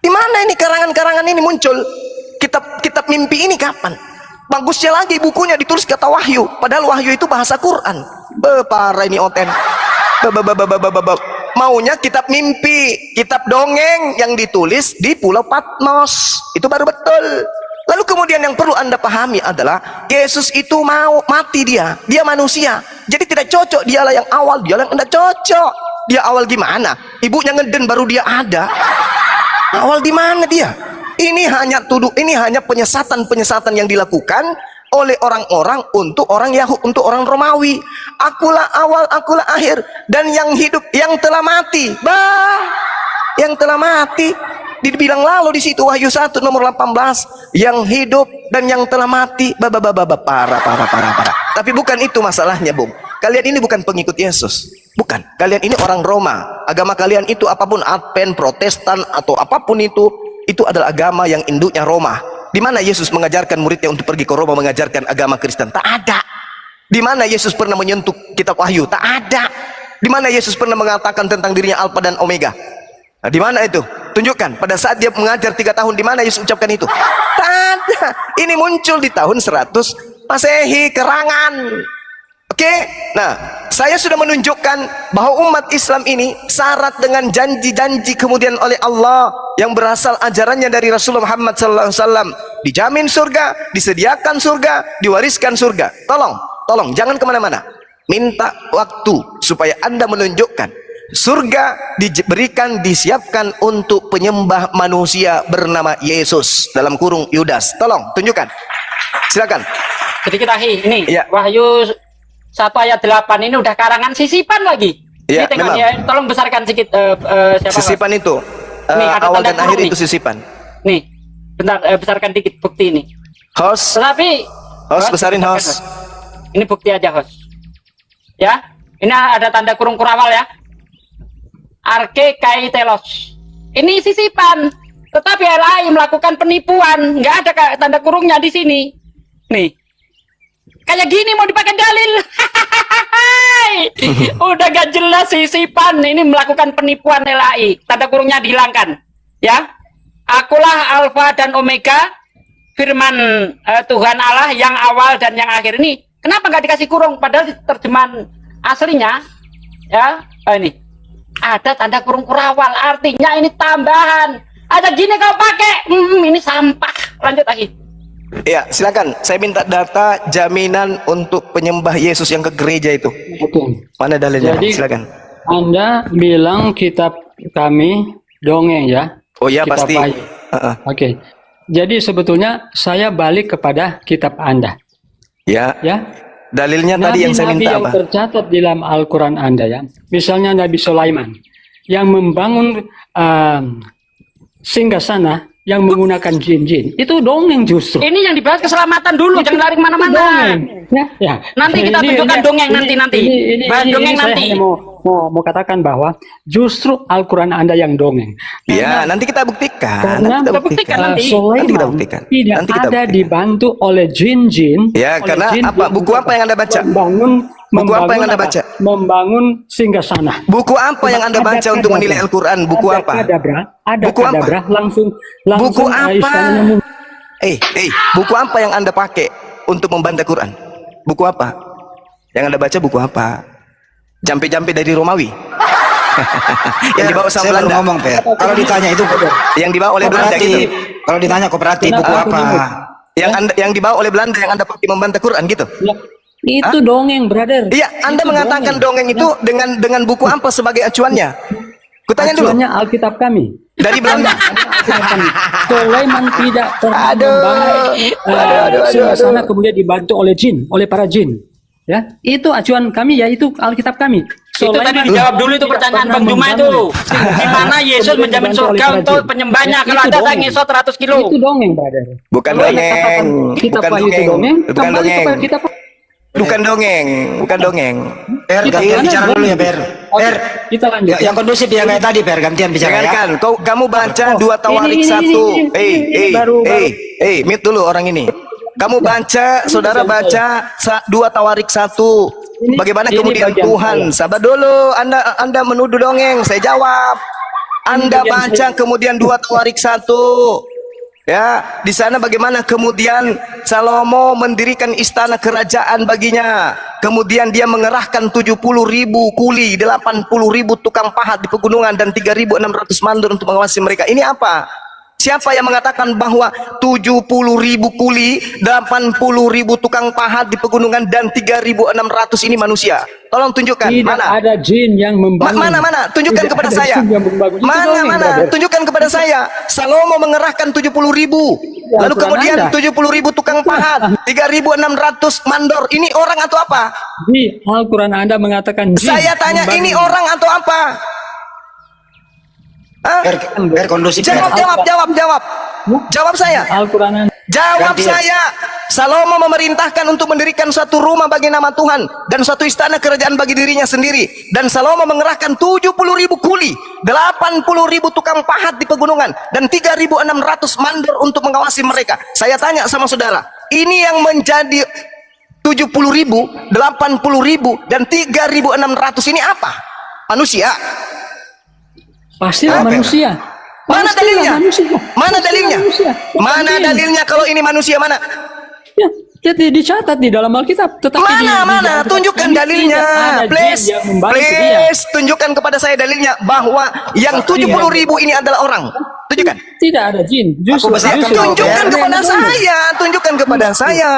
Di mana ini karangan-karangan ini muncul? Kitab mimpi ini kapan? Bagusnya lagi bukunya ditulis kata Wahyu, padahal Wahyu itu bahasa Quran. Parah ini Oten. Maunya kitab mimpi, kitab dongeng yang ditulis di Pulau Patmos. Itu baru betul. Lalu kemudian yang perlu Anda pahami adalah Yesus itu mau mati, dia manusia. Jadi tidak cocok dialah yang awal, dialah yang tidak cocok. Dia awal gimana? Ibunya ngeden baru dia ada. Awal di mana dia? Ini hanya penyesatan yang dilakukan oleh orang-orang untuk orang Yahudi, untuk orang Romawi. Akulah awal, akulah akhir, dan yang hidup, yang telah mati. Yang telah mati. Dibilang lalu di situ Wahyu 1 nomor 18, yang hidup dan yang telah mati. Parah. Tapi bukan itu masalahnya, Bung. Kalian ini bukan pengikut Yesus. Bukan. Kalian ini orang Roma. Agama kalian itu apapun, Advent, Protestan atau apapun itu adalah agama yang induknya Roma. Di mana Yesus mengajarkan muridnya untuk pergi ke Roma mengajarkan agama Kristen? Tak ada. Di mana Yesus pernah menyentuh kitab Wahyu? Tak ada. Di mana Yesus pernah mengatakan tentang dirinya Alfa dan Omega? Nah, di mana itu? Tunjukkan. Pada saat dia mengajar 3 tahun, di mana Yesus ucapkan itu? Tak ada. Ini muncul di tahun 100 Masehi, kerangan. Oke? Nah, saya sudah menunjukkan bahwa umat Islam ini syarat dengan janji-janji kemudian oleh Allah yang berasal ajarannya dari Rasulullah Muhammad SAW. Dijamin surga, disediakan surga, diwariskan surga. Tolong, jangan kemana-mana. Minta waktu supaya Anda menunjukkan surga disiapkan untuk penyembah manusia bernama Yesus, dalam kurung Yudas. Tolong tunjukkan, silakan. Sedikit ahi, ini Ya. Wahyu 1 ayat 8 ini udah karangan sisipan lagi. Ya, Ini tengok memang. ya, tolong besarkan sedikit siapa Sisipan itu Nih, ada awal tanda dan akhir kurung itu sisipan. Nih, bentar, besarkan dikit bukti ini. Host, Tetapi besarin besarkan, host. Ini bukti aja, host. Ya, ini ada tanda kurung kurawal ya. Arke kaitelos. Ini sisipan. Tetapi LAI melakukan penipuan, nggak ada tanda kurungnya di sini. Nih, kayak gini mau dipakai dalil. Udah gak jelas sisipan. Ini melakukan penipuan LAI. Tanda kurungnya dihilangkan. Ya, akulah Alfa dan Omega, firman Tuhan Allah yang awal dan yang akhir. Ini kenapa nggak dikasih kurung? Padahal di terjemahan aslinya, ya, ini ada tanda kurung kurawal, artinya ini tambahan. Ada gini kau pakai, ini sampah. Lanjut lagi. Ya, silakan. Saya minta data jaminan untuk penyembah Yesus yang ke gereja itu. Oke. Mana dalilnya? Jadi, Silakan. Anda bilang kitab kami dongeng ya? Oh iya, Kitab pasti. Wahyu. Oke. Jadi sebetulnya saya balik kepada kitab Anda. Ya. Ya. Dalilnya tadi yang saya Nabi-nabi minta yang apa? tercatat di dalam Al-Quran Anda ya. Misalnya Nabi Sulaiman yang membangun singgasana yang menggunakan jin-jin. Itu dongeng justru. Ini yang dibahas keselamatan dulu, jangan lari kemana-mana. Ya. Nanti kita tunjukkan dongeng nanti. Bahas dongeng saya nanti. hanya mau katakan bahwa justru Al-Quran Anda yang dongeng. Ya, nanti kita buktikan. Karena Nanti kita kita buktikan buktikan. nanti. Sulaiman Nanti kita buktikan. tidak Nanti kita ada buktikan. dibantu oleh jin-jin. Ya, oleh karena jin-jin apa? Buku apa yang Anda baca? Buku apa yang Anda baca? Membangun singgasana. Buku apa yang Anda baca untuk menilai Al-Quran? Buku apa? Ada Buku apa? kadabra, langsung Buku apa? istananya Buku apa yang Anda pakai untuk membantah Quran? Buku apa? Yang Anda baca buku apa? Jampe-jampe dari Romawi? Yang dibawa sama Saya baru Belanda? ngomong, Per. Kalau ditanya itu Yang dibawa oleh Belanda gitu? kooperatif. Kalau ditanya kooperatif, buku Kenapa aku apa? nyebut? Yang dibawa oleh Belanda yang Anda pakai membantah Quran gitu? Ya, itu dongeng, brother. Iya, Anda Itu mengatakan dongeng itu dengan buku apa sebagai acuannya? Kutanya dulu. Acuannya Alkitab kami. Dari Belanda. Sulaiman tidak pernah membangun singgasana kemudian dibantu oleh jin, oleh para jin. Ya, itu acuan kami, yaitu Alkitab kami. Itu tadi dijawab dulu itu pertanyaan Bang Juma itu. Di mana Yesus menjamin surga untuk penyembahnya kalau ada yang ngesot 100 kilo. Itu dongeng, brother. Bukan Kalau Anda dongeng. katakan kitab Bukan Wahyu itu dongeng. dongeng, Bukan kembali dongeng. kepada kitab. Bukan dongeng. Bukan dongeng. Per, Kita gantian lanjut. bicara dulu ya, Per. Oke, Per, kita lanjut. yang kondusif ya kayak tadi, Per. Gantian bicara ya. Dengarkan, kamu baca Oh, 2 Tawarik ini, 1. ini baru- Mute dulu orang ini. Kamu baca, saudara baca 2 Tawarik 1. Bagaimana ini kemudian bagian Tuhan? Sabar dulu, Anda menuduh dongeng, saya jawab. Anda baca kemudian 2 Tawarik 1. Ya, di sana bagaimana kemudian Salomo mendirikan istana kerajaan baginya. Kemudian dia mengerahkan 70.000 kuli, 80.000 tukang pahat di pegunungan dan 3.600 mandor untuk mengawasi mereka. Ini apa? Siapa yang mengatakan bahwa 70.000 kuli, 80.000 tukang pahat di pegunungan dan 3.600 ini manusia? Tolong tunjukkan. Tidak Mana? ada jin yang membangun. Mana? Tunjukkan Tidak kepada ada saya. jin yang membangun. Itu dongeng, Mana? brother. Tunjukkan kepada saya. Salomo mengerahkan 70.000. Lalu Al-Quran kemudian Anda. 70.000 tukang pahat, 3.600 mandor. Ini orang atau apa? Di Al-Quran Anda mengatakan jin Saya tanya, membangun. ini orang atau apa? Hah? Biar kondusif. Jawab. Jawab saya. Al-Quran Anda. Jawab Ganti. saya. Salomo memerintahkan untuk mendirikan suatu rumah bagi nama Tuhan dan suatu istana kerajaan bagi dirinya sendiri. Dan Salomo mengerahkan 70.000 kuli, 80.000 tukang pahat di pegunungan dan 3.600 mandor untuk mengawasi mereka. Saya tanya sama saudara, ini yang menjadi 70.000, 80.000 dan 3.600 ini apa? Manusia? Pastilah Apa? manusia. Mana Pastilah dalilnya? manusia. Mana Pastilah dalilnya? manusia. Bukan Mana jin. dalilnya kalau ini manusia? Mana? Ya, jadi dicatat di dalam Alkitab. Tetapi Mana? Tunjukkan ini dalilnya. tidak ada Please, jin yang membantu dia. please, tunjukkan kepada saya dalilnya bahwa yang 70.000 ini adalah orang. Tunjukkan. Tidak ada jin. Justru, bersiapkan justru dulu, Tunjukkan Ber. kepada saya. Tunjukkan kepada saya.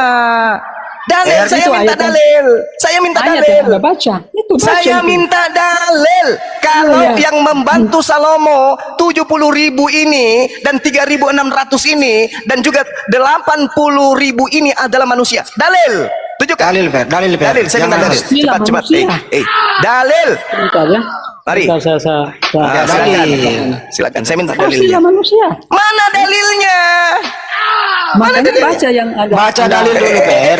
Dalil, Ber, saya itu minta ayatnya. dalil. Saya minta ayat yang dalil. Anda baca. Itu baca Saya itu. minta dalil kalau Iya. yang membantu Salomo 70.000 ini dan 3.600 ini dan juga 80.000 ini adalah manusia. Dalil. Tunjukkan. Dalil, Ber. Dalil, saya minta Jangan- dalil. Pastilah Cepat. manusia. Dalil. Bentar ya. Mari. Bentar, saya Ya, dalil. silakan. Saya minta Pastilah dalilnya. manusia. Mana dalilnya? Makanya dalilnya? baca yang ada. Baca dalil dulu, Per.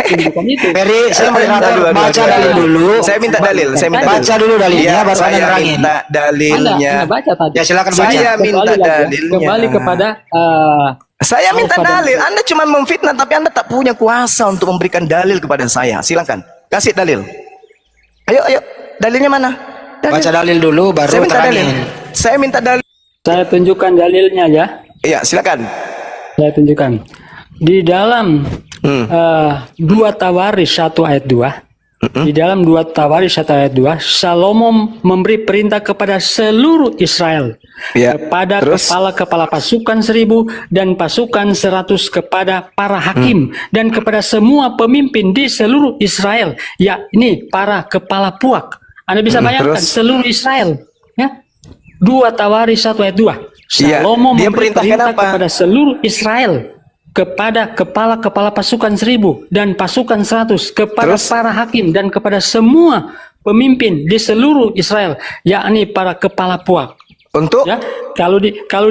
Tunjukkan itu. Peri, saya moderator. Aduh. Baca dalil dulu. Saya minta dalil. Baca dulu dalilnya, Iya, baru Anda saya nerangin. minta dalilnya. Anda baca tadi. Ya, silakan baca. Saya minta Kembali lagi ya. dalilnya. Kembali kepada Saya minta Alfa dan dalil. Anda cuma memfitnah, tapi Anda tak punya kuasa untuk memberikan dalil kepada saya. Silakan, kasih dalil. Ayo. Dalilnya mana? Dalil. Baca dalil dulu, baru Saya minta dalil. terangin. Saya minta dalil. saya tunjukkan dalilnya ya. Iya, silakan. Saya tunjukkan. Di dalam 2 Tawaris 1 ayat 2. Di dalam 2 Tawaris 1 ayat 2, Salomo memberi perintah kepada seluruh Israel, Ya, kepada terus? kepala-kepala pasukan 1.000 dan pasukan 100, kepada para hakim dan kepada semua pemimpin di seluruh Israel. Ya, ini para kepala puak. Anda bisa bayangkan terus? seluruh Israel, ya. 2 Tawaris 1 ayat 2. Iya, Salomo dia memberi perintahkan perintah apa? kepada seluruh Israel, kepada kepala-kepala pasukan 1.000 dan pasukan 100, kepada Terus? para hakim dan kepada semua pemimpin di seluruh Israel, yakni para kepala puak. Untuk Ya, kalau di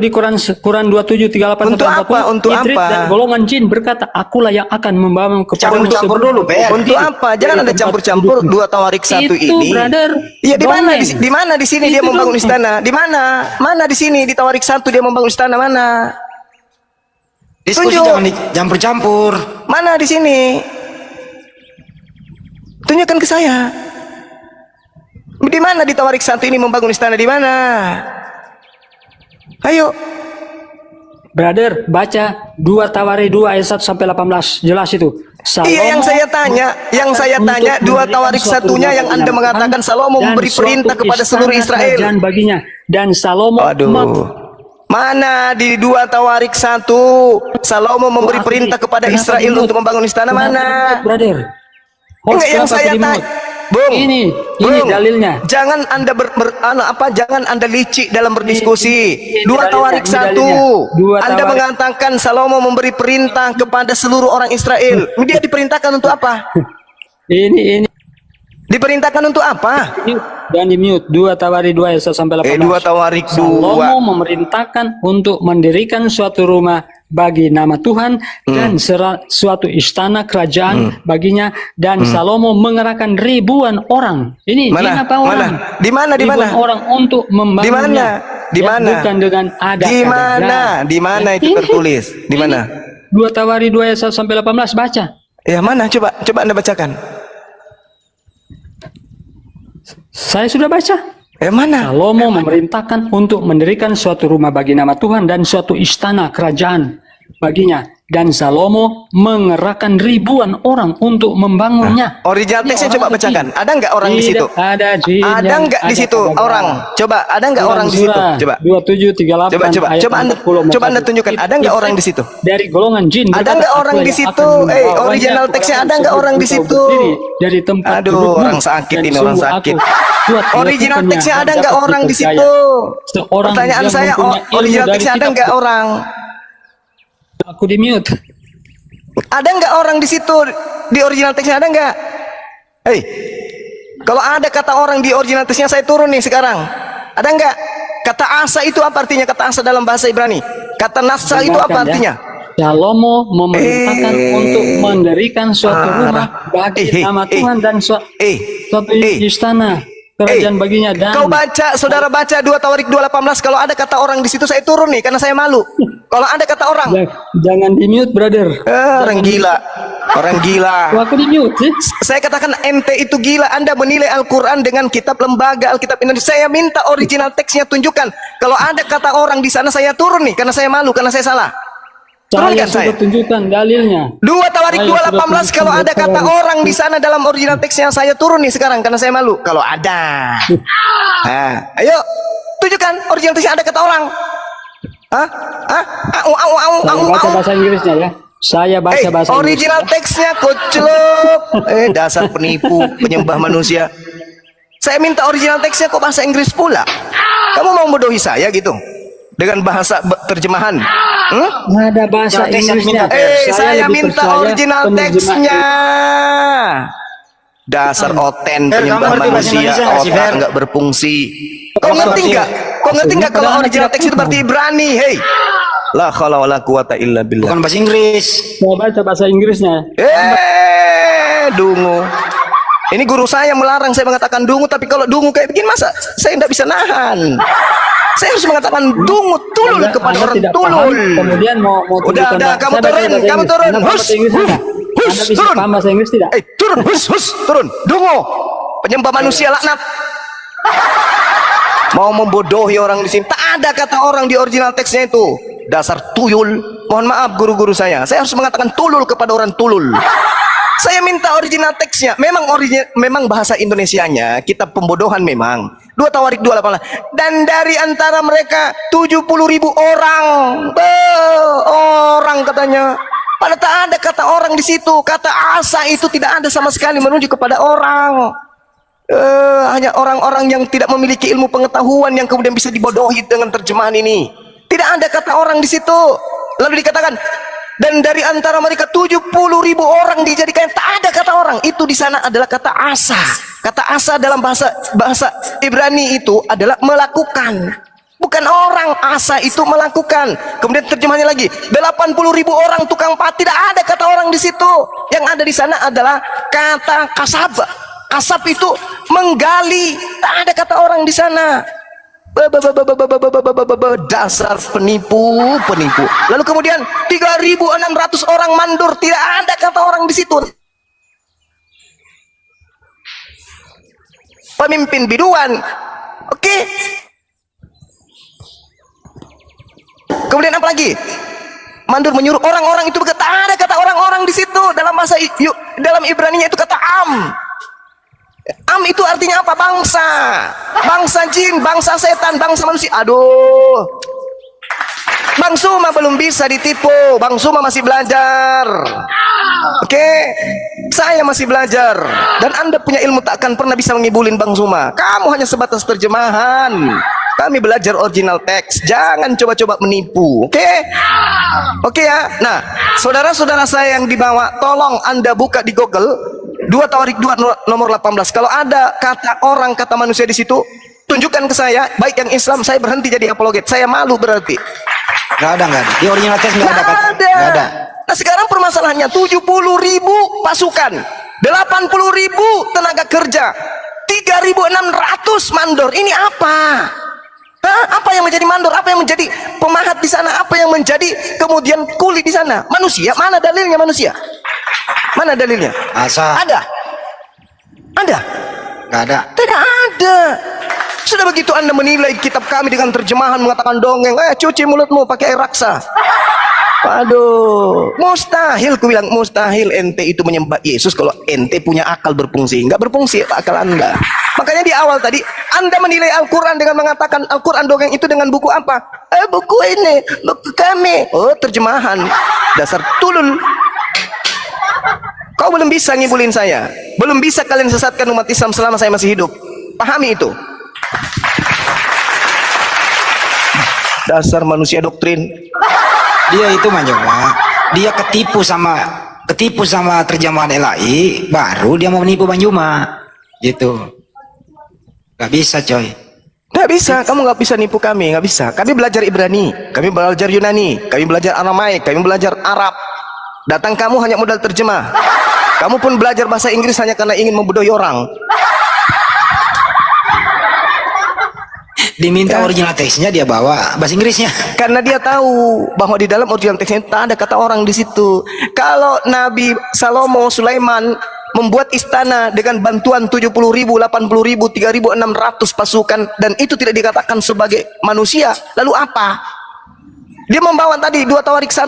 Quran 27:38 Untuk sampai apa? 40, Untuk Idris apa? dan golongan jin berkata, akulah yang akan membawamu kepada Campur-campur dulu, Per. untuk apa? Jangan ada campur-campur 2 Tawarik 1 Itu, ini. brother. Iya, di mana? Dongeng. Di mana di sini dia Itu membangun dongeng. istana? Di mana? Mana di sini di Tawarik 1 dia membangun istana mana? Diskusi Tunjuk. jangan dicampur-campur. Mana di sini? Tunjukkan ke saya. Di mana di Tawarik 1 ini membangun istana, di mana? Ayo. Brother, baca 2 Tawarik 2 ayat 1 sampai 18. Jelas itu. Iya, yang saya tanya, untuk 2 mendirikan Tawarik suatu satunya rumah yang Anda bagi mengatakan Tuhan Salomo dan memberi suatu perintah kepada seluruh istana Israel. kerajaan baginya, dan Salomo Mana di 2 Tawarik 1 Salomo memberi perintah kepada Kenapa Israel dimut? untuk membangun istana Kenapa mana? dimut, brother? Enggak, yang Kenapa saya dimut? tanya, Bung. Ini Bung, dalilnya. Jangan Anda jangan Anda licik dalam berdiskusi. Ini 2 dalilnya, Tawarik ini 1. dalilnya. 2 Anda Tawarik. mengatakan Salomo memberi perintah kepada seluruh orang Israel. Dia diperintahkan untuk apa? Ini Diperintahkan untuk apa? dan di mute 2 Tawarik 2 ayat 1 sampai 18. 2 Tawarik 2. Salomo memerintahkan untuk mendirikan suatu rumah bagi nama Tuhan dan suatu istana kerajaan baginya, dan Salomo mengerahkan ribuan orang. Ini Mana? berapa orang? Mana? Di mana? Di Ribuan mana? orang untuk membangunnya. Di mana? Di Ya, mana? bukan dengan ada. Di mana? Di mana itu tertulis? Di mana? 2 Tawari 2 ayat 1 sampai 18, baca. Ya mana? Coba Anda bacakan. Saya sudah baca. Mana? Salomo memerintahkan untuk mendirikan suatu rumah bagi nama Tuhan dan suatu istana kerajaan baginya. Dan Salomo mengerahkan ribuan orang untuk membangunnya. Original teksnya coba bacakan. Ada nggak orang di situ? Ada, Ada nggak di situ orang? Coba, ada nggak orang di situ? Coba. 2738 Coba Anda tunjukkan. Ada nggak orang di situ? Dari golongan jin. Ada nggak orang di situ? Original teksnya ada nggak orang di situ? Dari tempat Aduh, dudukmu. orang sakit Dan ini, orang sungguh sakit. aku kuat Original melakukannya teksnya ada dan nggak dapat orang di dipercaya. situ? Seorang Pertanyaan yang saya, mempunyai ilmu original dari teksnya ada kitab- nggak orang? Aku di mute. Ada nggak orang di situ? Di original teksnya ada nggak? Hei, kalau ada kata orang di original teksnya, saya turun nih sekarang. Ada nggak? Kata asa itu apa artinya? Kata asa dalam bahasa Ibrani. Kata nasa itu apa artinya? Salomo memerintahkan untuk mendirikan suatu rumah bagi nama Tuhan dan suatu istana kerajaan baginya. Dan Kau baca, saudara baca 2 Tawarik 2:18. Kalau ada kata orang di situ, saya turun nih karena saya malu. Kalau ada kata orang, jangan di mute, brother. orang gila, orang gila. Aku di mute sih. Saya katakan ente itu gila. Anda menilai Al-Quran dengan kitab lembaga Alkitab Indonesia. Saya minta original teksnya tunjukkan. Kalau ada kata orang di sana, saya turun nih karena saya malu, karena saya salah. Saya sudah tunjukkan dalilnya. 2 Tawarik 2:18. Kalau ada kata orang di sana dalam original teksnya, saya turun nih sekarang karena saya malu. Kalau ada, ayo tunjukkan original teksnya ada kata orang. Baca bahasa Inggrisnya ya. Saya baca bahasa Inggris. Original teksnya koclok. Dasar penipu, penyembah manusia. Saya minta original teksnya kok bahasa Inggris pula. Kamu mau membodohi saya gitu dengan bahasa terjemahan? Ada bahasa Inggrisnya. Saya lebih minta percaya original penerjemah teksnya. Dasar oten, penyembah kamu ngerti bahasa manusia, Indonesia nggak sih, otak Fer? nggak berfungsi. Kau ngerti nggak? Kau ngerti nggak kalau original teks itu berarti Ibrani? Hei, la khala wala quwata illa billah. Bukan bahasa Inggris. Mau baca bahasa Inggrisnya. Dungu. Ini guru saya melarang saya mengatakan dungu, tapi kalau dungu kayak begini masa saya tidak bisa nahan. Saya harus mengatakan dungu tulul kepada Anda orang tidak tulul. paham, kemudian mau Udah, tunjukkan kamu saya baca turun, bahasa kamu Inggris. turun. Anda paham bahasa Inggris tidak? Anda bisa Turun. paham bahasa Inggris tidak? Turun, turun. Dungu, penyembah manusia laknat. Mau membodohi orang di sini. Tak ada kata orang di original teksnya itu. Dasar tuyul. Mohon maaf guru-guru saya. Saya harus mengatakan tulul kepada orang tulul. Saya minta original teksnya. Memang bahasa Indonesianya kitab pembodohan memang. 2 Tawarik 2:18. Dan dari antara mereka 70.000 orang. Orang katanya. Padahal tak ada kata orang di situ. Kata asa itu tidak ada sama sekali menuju kepada orang. Hanya orang-orang yang tidak memiliki ilmu pengetahuan yang kemudian bisa dibodohi dengan terjemahan ini. Tidak ada kata orang di situ. Lalu dikatakan, dan dari antara mereka 70.000 orang dijadikan, tak ada kata orang. Itu di sana adalah kata asa. Kata asa dalam bahasa Ibrani itu adalah melakukan. Bukan orang, asa itu melakukan. Kemudian terjemahnya lagi, 80.000 orang tukang pahat. Tidak ada kata orang di situ. Yang ada di sana adalah kata kasab. Kasab itu menggali. Tak ada kata orang di sana. Dasar penipu. Lalu kemudian 3.600 orang mandur. Tidak ada kata orang di situ. Pemimpin biduan. Oke. Kemudian apa lagi? Mandur menyuruh orang-orang itu berkata, ada kata orang-orang di situ. Dalam bahasa dalam Ibraninya itu kata am. Am itu artinya apa? Bangsa. Bangsa jin, bangsa setan, bangsa manusia. Aduh. Bang Suma belum bisa ditipu. Bang Suma masih belajar. Oke. Saya masih belajar. Dan Anda punya ilmu tak akan pernah bisa mengibulin Bang Suma. Kamu hanya sebatas terjemahan. Kami belajar original teks. Jangan coba-coba menipu. Oke? Oke ya. Nah, saudara-saudara saya yang dibawa, tolong Anda buka di Google 2 Tawarik 2 nomor 18. Kalau ada kata orang, kata manusia di situ, tunjukkan ke saya. Baik yang Islam, saya berhenti jadi apologet. Saya malu berarti. Nggak ada. Di original teks nggak ada. Nggak ada. Nah sekarang permasalahannya 70.000 pasukan, 80.000 tenaga kerja, 3.600 mandor. Ini apa? Hah? Apa yang menjadi mandor? Apa yang menjadi pemahat di sana? Apa yang menjadi kemudian kuli di sana? Manusia? Mana dalilnya manusia? Mana dalilnya? Asa. Ada? Ada? Nggak ada. Tidak ada. Sudah begitu Anda menilai kitab kami dengan terjemahan mengatakan dongeng, cuci mulutmu pakai air raksa. Aduh, mustahil, ku bilang mustahil ente itu menyembah Yesus kalau ente punya akal berfungsi. Enggak berfungsi akal Anda. Makanya di awal tadi Anda menilai Al-Quran dengan mengatakan Al-Quran dongeng itu dengan buku apa? Buku ini, buku kami. Oh, terjemahan. Dasar tulul. Kau belum bisa ngibulin saya. Belum bisa kalian sesatkan umat Islam selama saya masih hidup. Pahami itu. Dasar manusia doktrin. Dia itu Manjoma, dia ketipu sama terjemahan LAI, baru dia mau menipu Manjoma, gitu. Gak bisa coy. Gak bisa, kamu gak bisa nipu kami, gak bisa. Kami belajar Ibrani, kami belajar Yunani, kami belajar Aramaik, kami belajar Arab. Datang kamu hanya modal terjemah. Kamu pun belajar bahasa Inggris hanya karena ingin membodohi orang. Diminta original teksnya dia bawa bahasa Inggrisnya. Karena dia tahu bahwa di dalam original teksnya tak ada kata orang di situ. Kalau Nabi Salomo Sulaiman membuat istana dengan bantuan 70.000, 80.000, 3.600 pasukan dan itu tidak dikatakan sebagai manusia, lalu apa? Dia membawa tadi 2 Tawarik 1.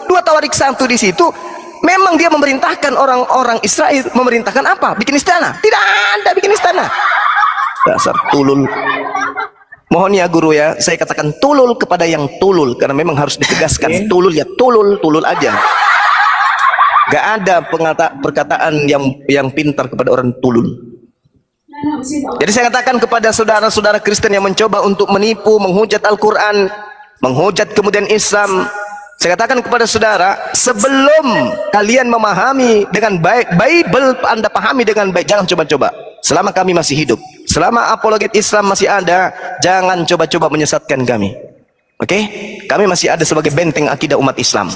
2 Tawarik 1 di situ memang dia memerintahkan orang-orang Israel memerintahkan apa? Bikin istana. Tidak ada bikin istana. Dasar tulul. Mohon ya guru ya, saya katakan tulul kepada yang tulul karena memang harus ditegaskan. Tulul ya tulul aja. Gak ada perkataan yang pintar kepada orang tulul. Jadi saya katakan kepada saudara-saudara Kristen yang mencoba untuk menipu, menghujat Al-Quran, menghujat kemudian Islam, saya katakan kepada saudara, sebelum kalian memahami dengan baik Bible, Anda pahami dengan baik, jangan coba-coba. Selama kami masih hidup, selama apologet Islam masih ada, jangan coba-coba menyesatkan kami. Oke? Kami masih ada sebagai benteng akidah umat Islam.